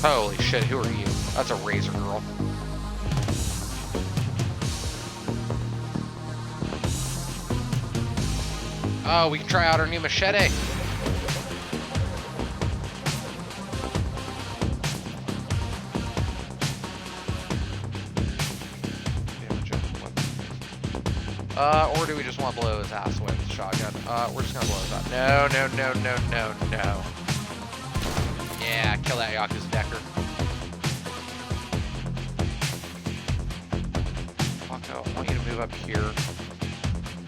Holy shit, who are you? That's a Razor Girl. Oh, we can try out our new machete. Or do we just want to blow his ass away with the shotgun? We're just gonna blow his ass. No, no, no, no, no, no. Yeah, kill that Yakuza Decker. Paco, I want you to move up here.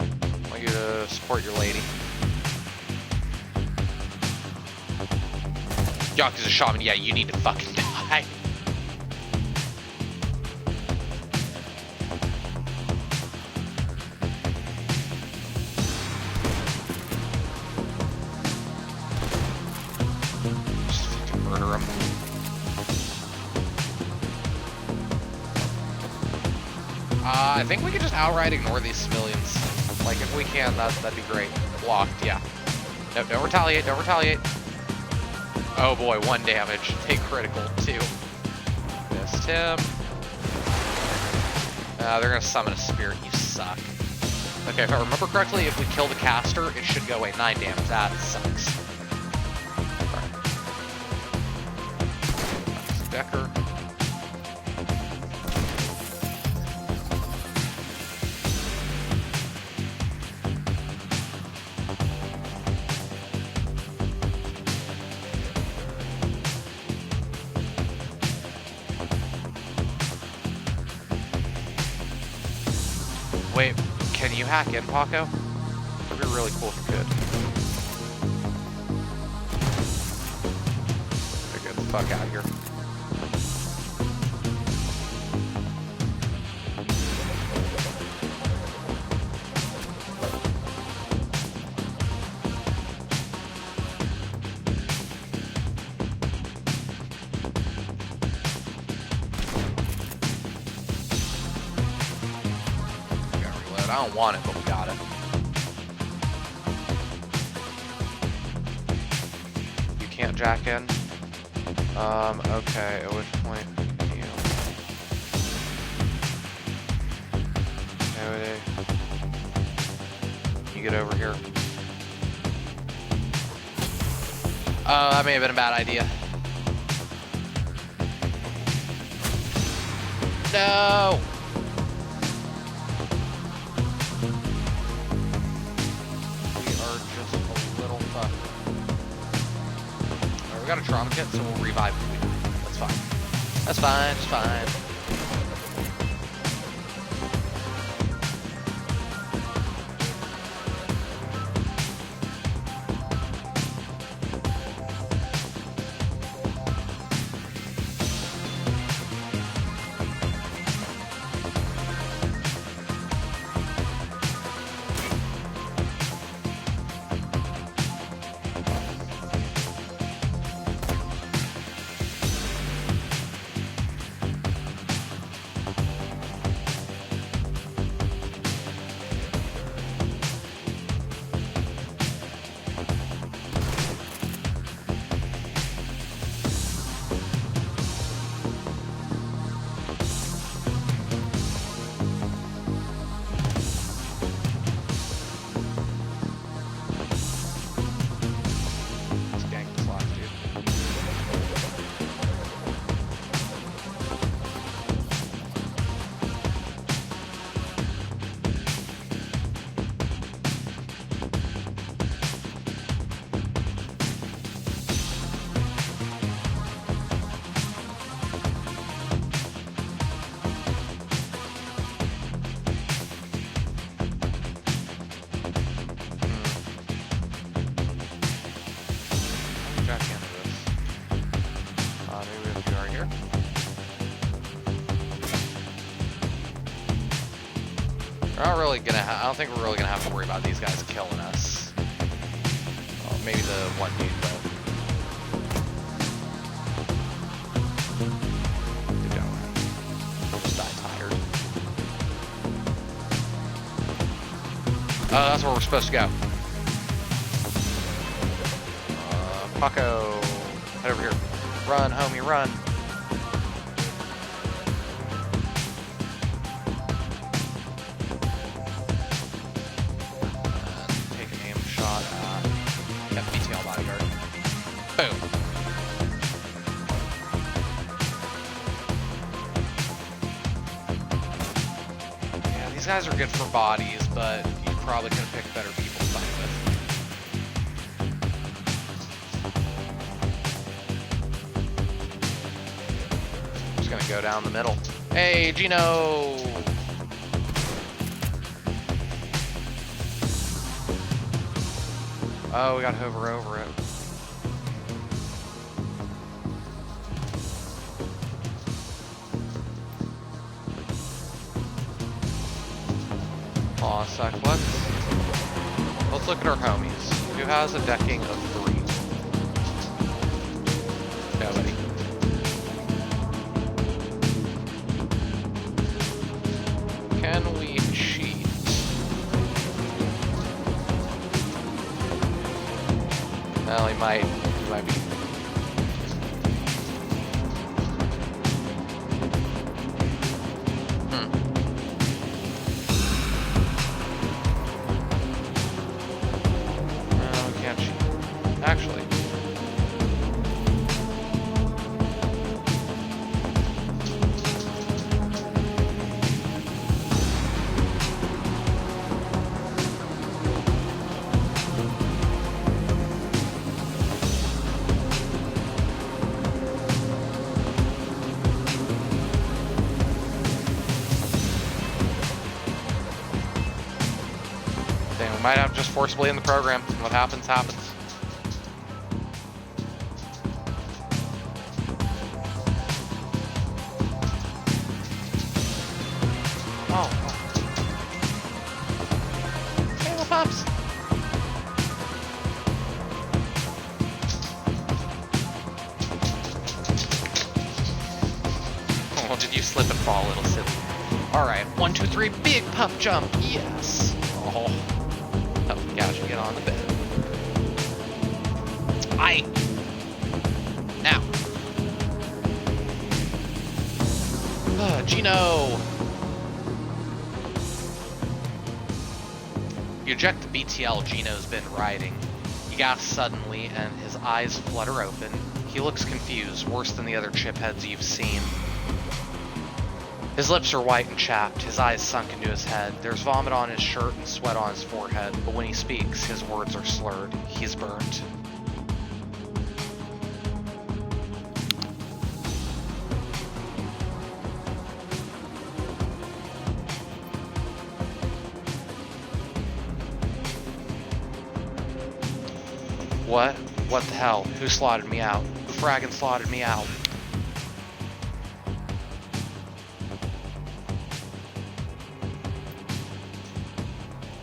I want you to support your lady. Yakuza Shaman, yeah, you need to fucking die. Just fucking murder him. I think we could just outright ignore these civilians. Like, if we can, that'd be great. Blocked, yeah. No, don't retaliate, don't retaliate. Oh boy, 1 damage. Take critical, 2. Missed him. They're gonna summon a spirit, you suck. Okay, if I remember correctly, if we kill the caster, it should go away 9 damage. That sucks. Alright. Decker. Wait, can you hack in, Paco? That'd be really cool if you could. Okay, get the fuck out of here. I don't want it, but we got it. You can't jack in? Okay, at which point you... You get over here. That may have been a bad idea. No! We got a trauma kit, so we'll revive if we do. That's fine. That's fine, it's fine. We're not really gonna. I don't think we're really gonna have to worry about these guys killing us. Well, maybe the one dude, but they don't. We'll just die tired. Oh, that's where we're supposed to go. Paco, head over here. Run, homie, run. Boom. Yeah, these guys are good for bodies, but you probably could have picked better people to fight with. I'm just gonna go down the middle. Hey, Gino! Oh, we gotta hover over it. Aw, sec, let's look at our homies. Who has a decking of 3? Nobody. Can we cheat? Well, he might be. No, we can't cheat. Actually. We might have just forcibly in the program. What happens, happens. Oh. Hey, little pups. Oh, did you slip and fall, little silly? Alright, 1, 2, 3, big pup jump. Yes. Oh. Oh, gosh, get on the bed. Now. Gino! You eject the BTL Gino's been riding. He gasps suddenly and his eyes flutter open. He looks confused, worse than the other chipheads you've seen. His lips are white and chapped, his eyes sunk into his head. There's vomit on his shirt and sweat on his forehead, but when he speaks, his words are slurred. He's burnt. What? What the hell? Who slaughtered me out? Who fraggin' slaughtered me out?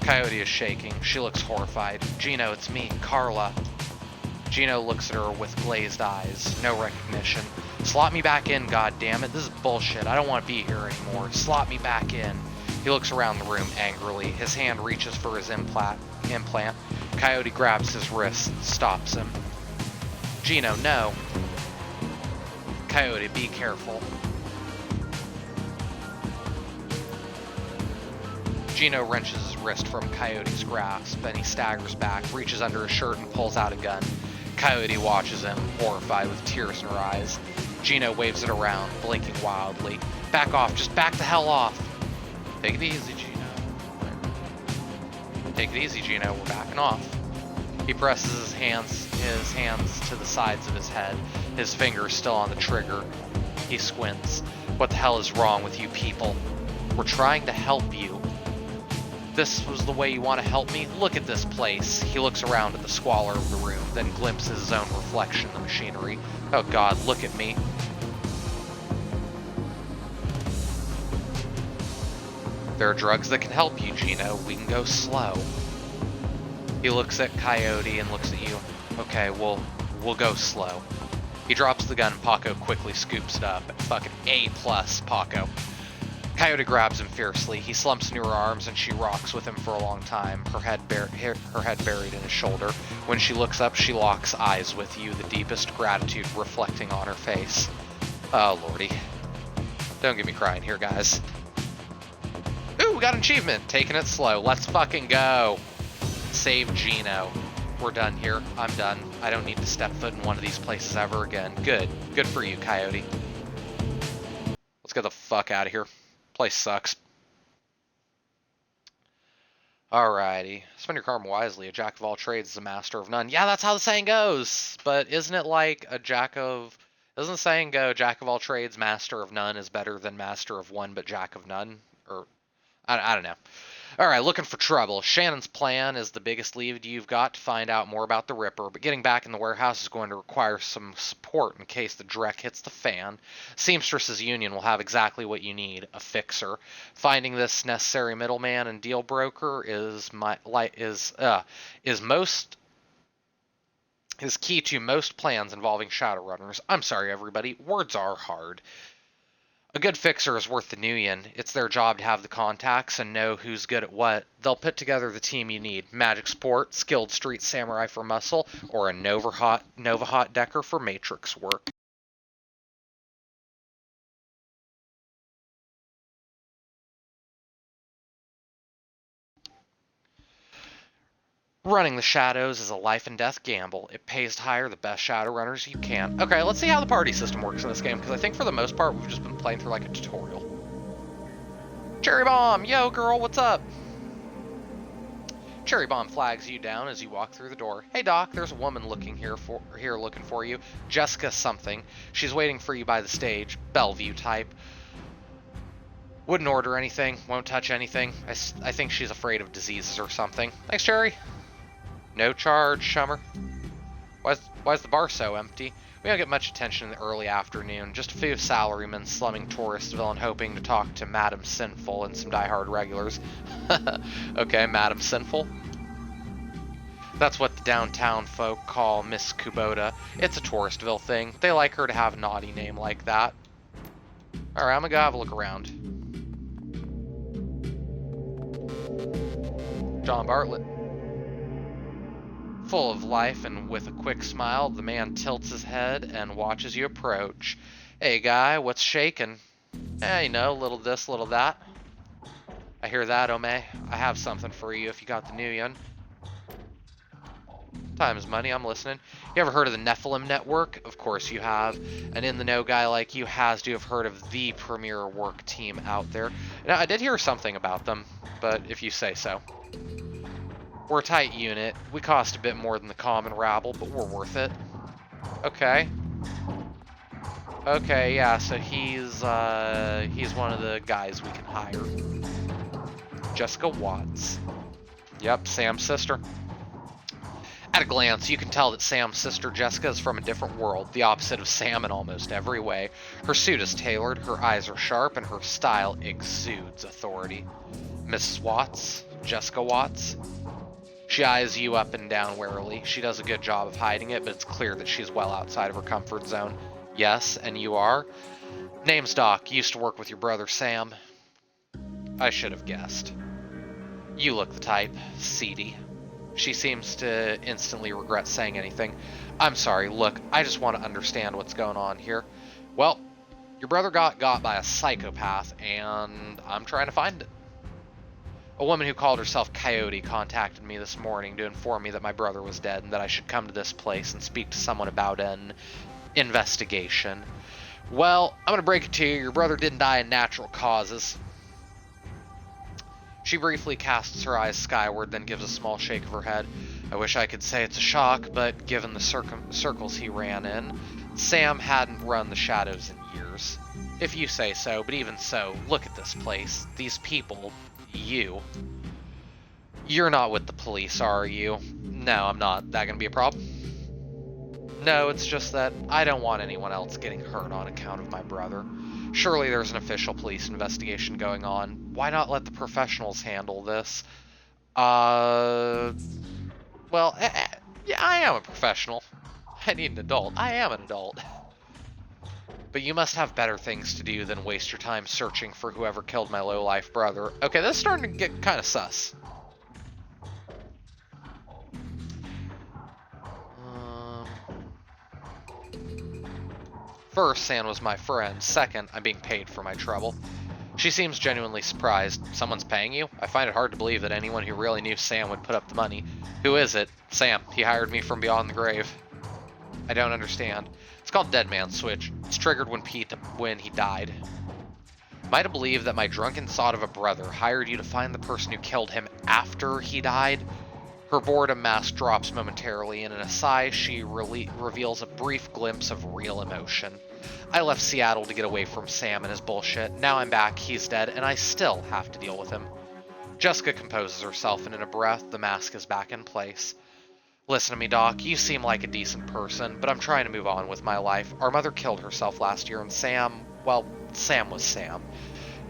Coyote is shaking. She looks horrified. Gino, it's me, Carla. Gino looks at her with glazed eyes. No recognition. Slot me back in, goddammit. This is bullshit. I don't want to be here anymore. Slot me back in. He looks around the room angrily. His hand reaches for his implant. Coyote grabs his wrist, stops him. Gino, no. Coyote, be careful. Gino wrenches his wrist from Coyote's grasp, and he staggers back, reaches under his shirt, and pulls out a gun. Coyote watches him, horrified with tears in her eyes. Gino waves it around, blinking wildly. Back off, just back the hell off. Take it easy, Gino. Take it easy, Gino, we're backing off. He presses his hands to the sides of his head, his fingers still on the trigger. He squints. What the hell is wrong with you people? We're trying to help you. This was the way you want to help me? Look at this place. He looks around at the squalor of the room, then glimpses his own reflection in the machinery. Oh god, look at me. There are drugs that can help you, Gino. We can go slow. He looks at Coyote and looks at you. Okay, we'll go slow. He drops the gun and Paco quickly scoops it up. Fucking A+, Paco. Coyote grabs him fiercely. He slumps into her arms and she rocks with him for a long time, her head buried in his shoulder. When she looks up, she locks eyes with you, the deepest gratitude reflecting on her face. Oh, lordy. Don't get me crying here, guys. Ooh, we got an achievement. Taking it slow. Let's fucking go. Save Gino. We're done here. I'm done. I don't need to step foot in one of these places ever again. Good. Good for you, Coyote. Let's get the fuck out of here. Place sucks. Alrighty. Spend your karma wisely. A jack of all trades is a master of none. Yeah, that's how the saying goes. But isn't it like a jack of... Doesn't the saying go, jack of all trades, master of none is better than master of one but jack of none? Or... I don't know. Alright, looking for trouble. Shannon's plan is the biggest lead you've got to find out more about the Ripper, but getting back in the warehouse is going to require some support in case the dreck hits the fan. Seamstress's union will have exactly what you need, a fixer. Finding this necessary middleman and deal broker is key to most plans involving Shadowrunners. I'm sorry, everybody. Words are hard. A good fixer is worth the union. It's their job to have the contacts and know who's good at what. They'll put together the team you need. Magic support, skilled street samurai for muscle, or a Nova Hot Decker for matrix work. Running the shadows is a life and death gamble. It pays to hire the best Shadowrunners you can. Okay, let's see how the party system works in this game, because I think for the most part we've just been playing through like a tutorial. Cherry Bomb! Yo, girl, what's up? Cherry Bomb flags you down as you walk through the door. Hey, Doc, there's a woman looking here looking for you. Jessica something. She's waiting for you by the stage. Bellevue type. Wouldn't order anything. Won't touch anything. I think she's afraid of diseases or something. Thanks, Cherry. No charge, Shummer. Why's the bar so empty? We don't get much attention in the early afternoon. Just a few salarymen slumming Touristville and hoping to talk to Madam Sinful and some diehard regulars. Okay, Madam Sinful. That's what the downtown folk call Miss Kubota. It's a Touristville thing. They like her to have a naughty name like that. Alright, I'm gonna go have a look around. John Bartlett. Full of life and with a quick smile, the man tilts his head and watches you approach. Hey guy, what's shaking? You know, little this, little that. I hear that, Ome. I have something for you if you got the new one. Time is money, I'm listening. You ever heard of the Nephilim Network? Of course you have. An in-the-know guy like you has to have heard of the premier work team out there. Now, I did hear something about them, but if you say so. We're a tight unit. We cost a bit more than the common rabble, but we're worth it. Okay. Okay, yeah, so he's one of the guys we can hire. Jessica Watts. Yep, Sam's sister. At a glance, you can tell that Sam's sister Jessica is from a different world, the opposite of Sam in almost every way. Her suit is tailored, her eyes are sharp, and her style exudes authority. Mrs. Watts, Jessica Watts. She eyes you up and down warily. She does a good job of hiding it, but it's clear that she's well outside of her comfort zone. Yes, and you are? Name's Doc. Used to work with your brother Sam. I should have guessed. You look the type. Seedy. She seems to instantly regret saying anything. I'm sorry, look, I just want to understand what's going on here. Well, your brother got by a psychopath, and I'm trying to find it. A woman who called herself Coyote contacted me this morning to inform me that my brother was dead and that I should come to this place and speak to someone about an investigation. Well, I'm going to break it to you. Your brother didn't die in natural causes. She briefly casts her eyes skyward, then gives a small shake of her head. I wish I could say it's a shock, but given the circles he ran in, Sam hadn't run the shadows in years. If you say so, but even so, look at this place. These people. You. You're not with the police, are you? No, I'm not. That gonna be a problem? No, it's just that I don't want anyone else getting hurt on account of my brother. Surely there's an official police investigation going on. Why not let the professionals handle this? Well, yeah, I am a professional. I need an adult. I am an adult. But you must have better things to do than waste your time searching for whoever killed my low-life brother. Okay, this is starting to get kind of sus. First, Sam was my friend. Second, I'm being paid for my trouble. She seems genuinely surprised. Someone's paying you? I find it hard to believe that anyone who really knew Sam would put up the money. Who is it? Sam. He hired me from beyond the grave. I don't understand. It's called Dead Man's Switch. It's triggered when he died. Am I to believe that my drunken sot of a brother hired you to find the person who killed him after he died? Her boredom mask drops momentarily, and in a sigh, she reveals a brief glimpse of real emotion. I left Seattle to get away from Sam and his bullshit. Now I'm back, he's dead, and I still have to deal with him. Jessica composes herself, and in a breath, the mask is back in place. Listen to me, Doc. You seem like a decent person, but I'm trying to move on with my life. Our mother killed herself last year, and Sam, well, Sam was Sam.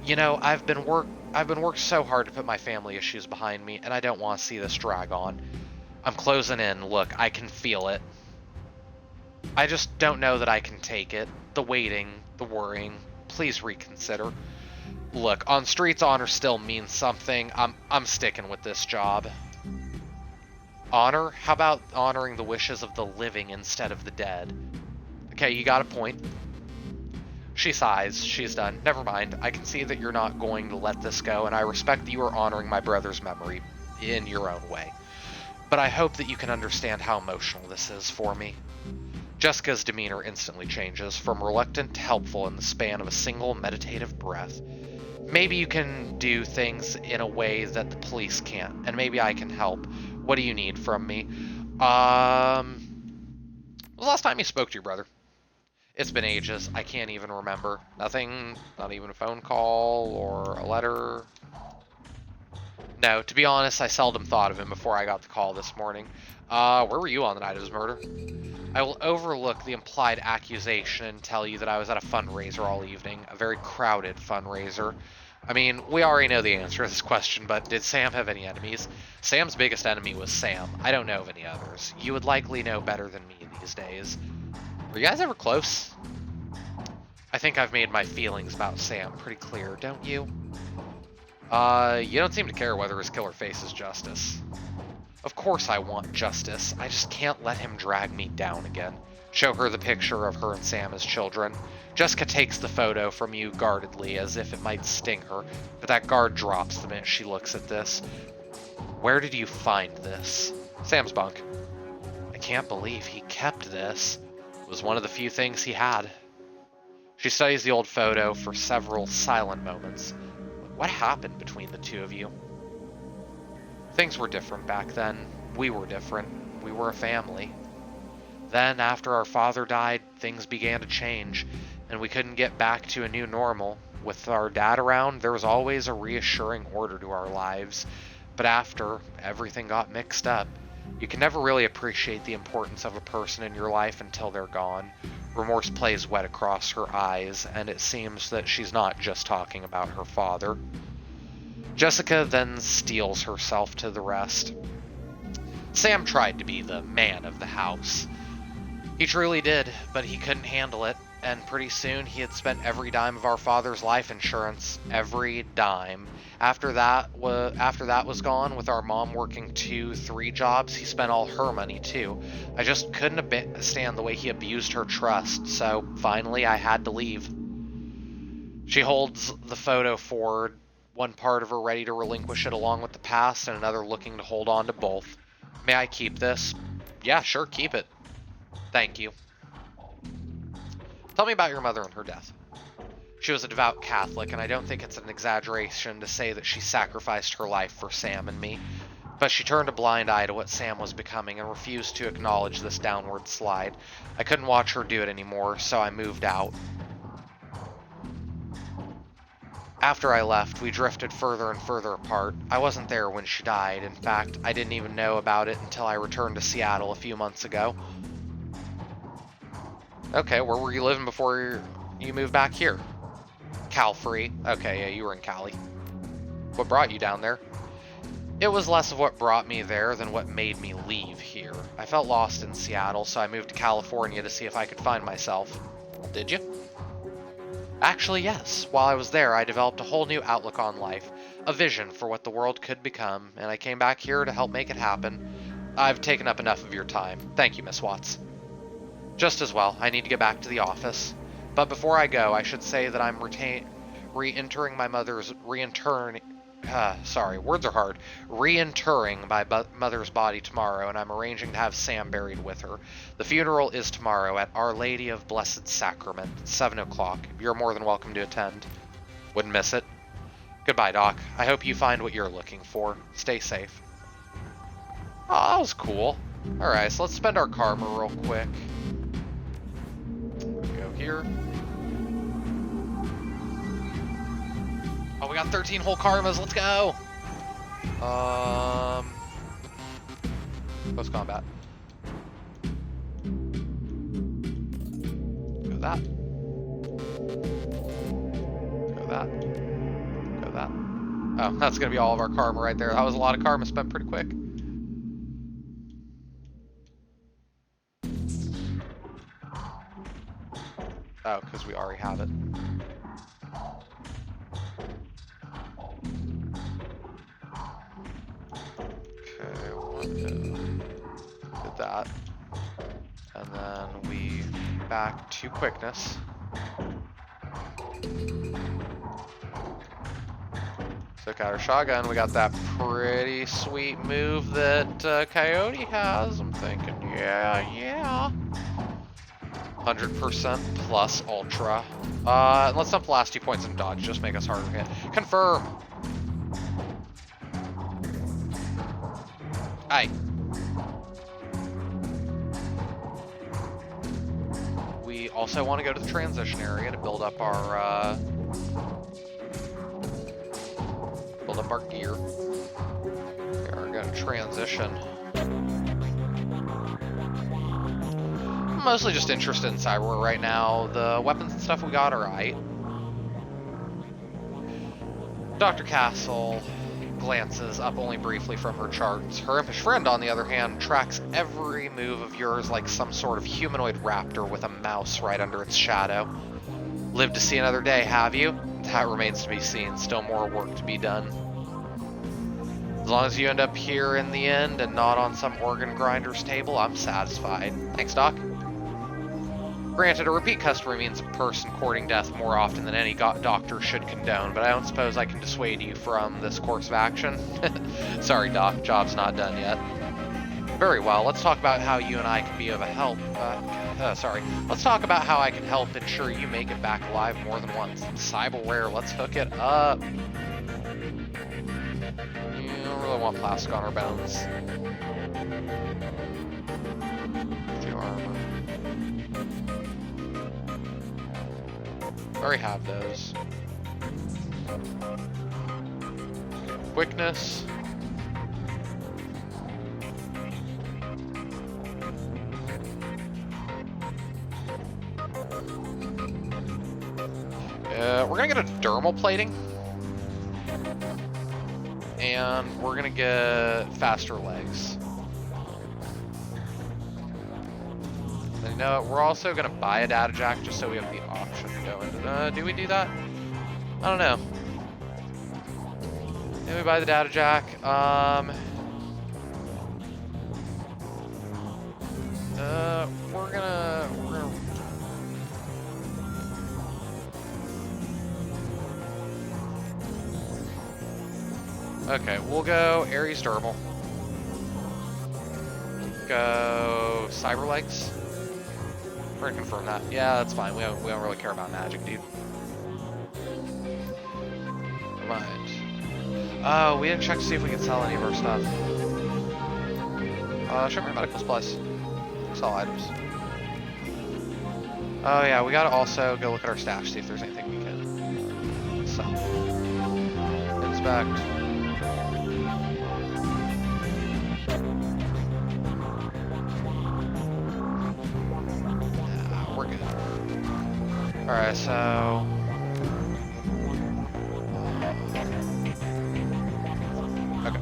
You know, I've been worked so hard to put my family issues behind me, and I don't want to see this drag on. I'm closing in. Look, I can feel it. I just don't know that I can take it. The waiting, the worrying. Please reconsider. Look, on streets, honor still means something. I'm sticking with this job. Honor? How about honoring the wishes of the living instead of the dead? Okay, you got a point. She sighs. She's done. Never mind. I can see that you're not going to let this go, and I respect that you are honoring my brother's memory in your own way. But I hope that you can understand how emotional this is for me. Jessica's demeanor instantly changes, from reluctant to helpful in the span of a single meditative breath. Maybe you can do things in a way that the police can't, and maybe I can help. What do you need from me? When was the last time you spoke to your brother? It's been ages. I can't even remember. Nothing, not even a phone call or a letter. No, to be honest, I seldom thought of him before I got the call this morning. Where were you on the night of his murder? I will overlook the implied accusation and tell you that I was at a fundraiser all evening, a very crowded fundraiser. I mean, we already know the answer to this question, but did Sam have any enemies? Sam's biggest enemy was Sam. I don't know of any others. You would likely know better than me these days. Were you guys ever close? I think I've made my feelings about Sam pretty clear, don't you? You don't seem to care whether his killer faces justice. Of course I want justice. I just can't let him drag me down again. Show her the picture of her and Sam as children. Jessica takes the photo from you guardedly, as if it might sting her, but that guard drops the minute she looks at this. Where did you find this? Sam's bunk. I can't believe he kept this. It was one of the few things he had. She studies the old photo for several silent moments. What happened between the two of you? Things were different back then. We were different. We were a family. Then, after our father died, things began to change, and we couldn't get back to a new normal. With our dad around, there was always a reassuring order to our lives. But after, everything got mixed up. You can never really appreciate the importance of a person in your life until they're gone. Remorse plays wet across her eyes, and it seems that she's not just talking about her father. Jessica then steels herself to the rest. Sam tried to be the man of the house. He truly did, but he couldn't handle it, and pretty soon he had spent every dime of our father's life insurance. Every dime. After that was gone, with our mom working 2-3 jobs, he spent all her money too. I just couldn't stand the way he abused her trust, so finally I had to leave. She holds the photo forward, one part of her ready to relinquish it along with the past, and another looking to hold on to both. May I keep this? Yeah, sure, keep it. Thank you. Tell me about your mother and her death. She was a devout Catholic, and I don't think it's an exaggeration to say that she sacrificed her life for Sam and me. But she turned a blind eye to what Sam was becoming and refused to acknowledge this downward slide. I couldn't watch her do it anymore, so I moved out. After I left, we drifted further and further apart. I wasn't there when she died. In fact, I didn't even know about it until I returned to Seattle a few months ago. Okay, where were you living before you moved back here? Cal-free. Okay, yeah, you were in Cali. What brought you down there? It was less of what brought me there than what made me leave here. I felt lost in Seattle, so I moved to California to see if I could find myself. Did you? Actually, yes. While I was there, I developed a whole new outlook on life, a vision for what the world could become, and I came back here to help make it happen. I've taken up enough of your time. Thank you, Miss Watts. Just as well. I need to get back to the office. But before I go, I should say that I'm reinterring my mother's reinterring my mother's body tomorrow, and I'm arranging to have Sam buried with her. The funeral is tomorrow at Our Lady of Blessed Sacrament, 7 o'clock. You're more than welcome to attend. Wouldn't miss it. Goodbye, Doc. I hope you find what you're looking for. Stay safe. Oh, that was cool. Alright, so let's spend our karma real quick. Go here. Oh, we got 13 whole karmas. Let's go. Close combat. Go that. Go that. Go that. Oh, that's gonna be all of our karma right there. That was a lot of karma spent pretty quick. Oh, because we already have it. Did that, and then we back to quickness. Took out our shotgun. We got that pretty sweet move that Coyote has. I'm thinking, yeah. 100% plus ultra. Let's dump the last 2 points in dodge. Just make us harder to hit. Confirm. Aye. We also want to go to the transition area to build up our gear. We are going to transition. I'm mostly just interested in Cyberware right now. The weapons and stuff we got are alright. Dr. Castle glances up only briefly from her charts. Her impish friend, on the other hand, tracks every move of yours like some sort of humanoid raptor with a mouse right under its shadow. Lived to see another day, have you? That remains to be seen. Still more work to be done. As long as you end up here in the end and not on some organ grinder's table, I'm satisfied. Thanks, Doc. Granted, a repeat customer means a person courting death more often than any doctor should condone, but I don't suppose I can dissuade you from this course of action. Sorry, Doc, job's not done yet. Very well, let's talk about how you and I can be of a help. Let's talk about how I can help ensure you make it back alive more than once. Cyberware, let's hook it up. You don't really want plastic on our bones. The armor. Already have those. Quickness. We're gonna get a dermal plating. And we're gonna get faster legs. And you know what? We're also gonna buy a data jack just so we have the option to go into. Do we do that? I don't know. Maybe we buy the data jack. We're gonna. Okay, we'll go Ares Dermal. Go Cyber Legs. We're gonna confirm that. Yeah, that's fine. We don't really care about magic, dude. Right. Oh, we didn't check to see if we could sell any of our stuff. Show me medical supplies. Sell items. Oh yeah, we gotta also go look at our stash, see if there's anything we can sell. Inspect. We're good. Alright, so... Okay.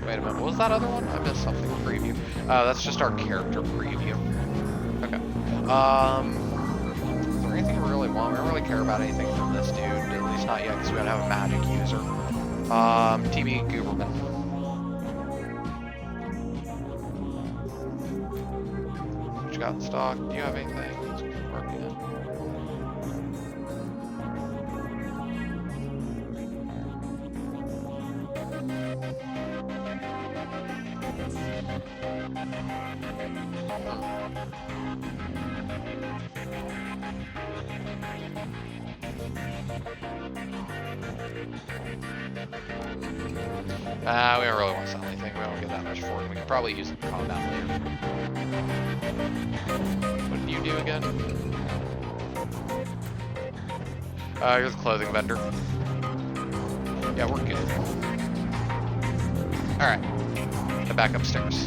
Wait a minute, what was that other one? I missed something. Preview. Oh, that's just our character preview. Okay. Is there anything we really want? We don't really care about anything from this dude, at least not yet, because we don't have a magic user. TB Gooberman. What you got in stock? Do you have anything? Let's keep working it. We don't really want to sell anything. We don't get that much for it. We could probably use it in combat later. What did you do again? You're the clothing vendor. Yeah, we're good. Alright. Head back upstairs.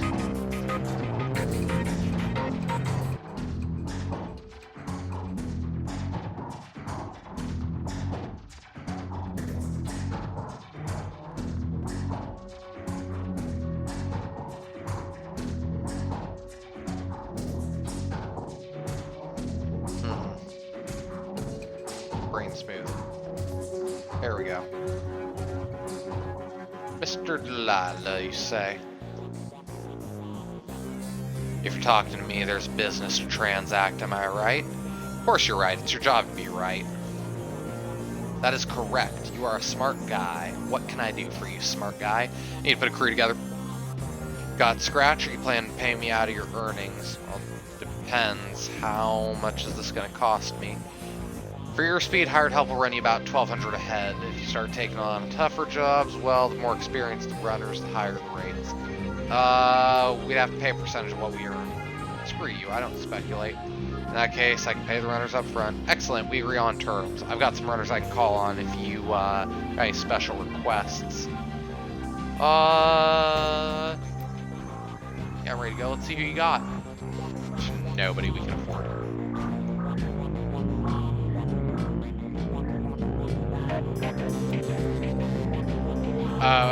Brain smooth. There we go. Mr. Delilah, you say? If you're talking to me, there's business to transact, am I right? Of course you're right. It's your job to be right. That is correct. You are a smart guy. What can I do for you, smart guy? Need to put a crew together. Got scratch, or you plan to pay me out of your earnings? Well, depends. How much is this going to cost me? For your speed, hired help will run you about $1,200 a head. If you start taking on tougher jobs, well, the more experienced the runners, the higher the rates. We'd have to pay a percentage of what we earn. Screw you, I don't speculate. In that case, I can pay the runners up front. Excellent, we agree on terms. I've got some runners I can call on if you got any special requests. Yeah, I'm ready to go. Let's see who you got. Nobody we can afford.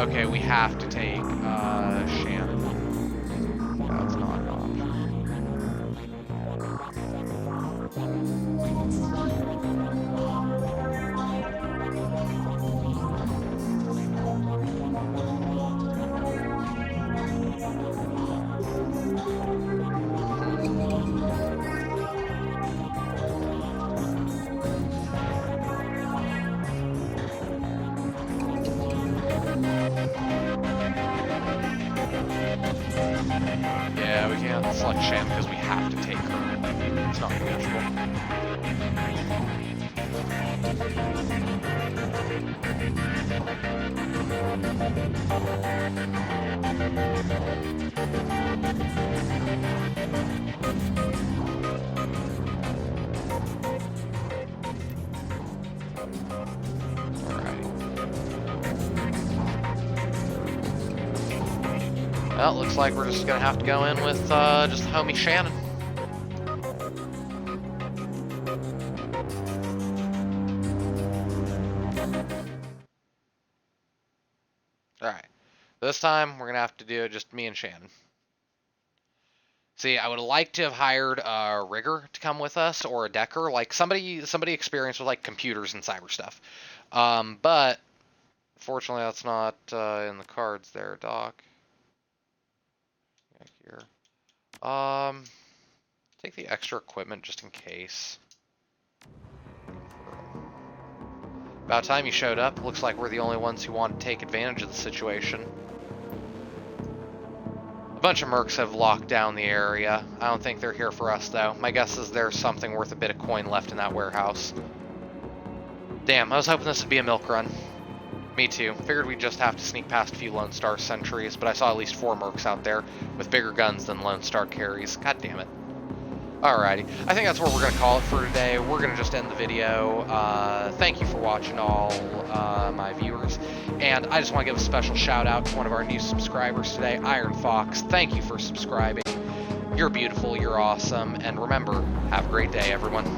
Okay, we have to take Shannon. That's not an option. Yeah, we can't select Shan because we have to take her. It's not negotiable. Well, looks like we're just gonna have to go in with just the homie Shannon. Alright. This time, we're gonna have to do it just me and Shannon. See, I would like to have hired a rigger to come with us, or a decker, like somebody experienced with like computers and cyber stuff. But fortunately, that's not in the cards there, Doc. Here. Take the extra equipment just in case. About time you showed up. Looks like we're the only ones who want to take advantage of the situation. A bunch of mercs have locked down the area. I don't think they're here for us, though. My guess is there's something worth a bit of coin left in that warehouse. Damn, I was hoping this would be a milk run. Me too. Figured we'd just have to sneak past a few Lone Star sentries, but I saw at least 4 mercs out there with bigger guns than Lone Star carries. God damn it. Alrighty. I think that's where we're going to call it for today. We're going to just end the video. Thank you for watching, all my viewers. And I just want to give a special shout out to one of our new subscribers today, Iron Fox. Thank you for subscribing. You're beautiful. You're awesome. And remember, have a great day, everyone.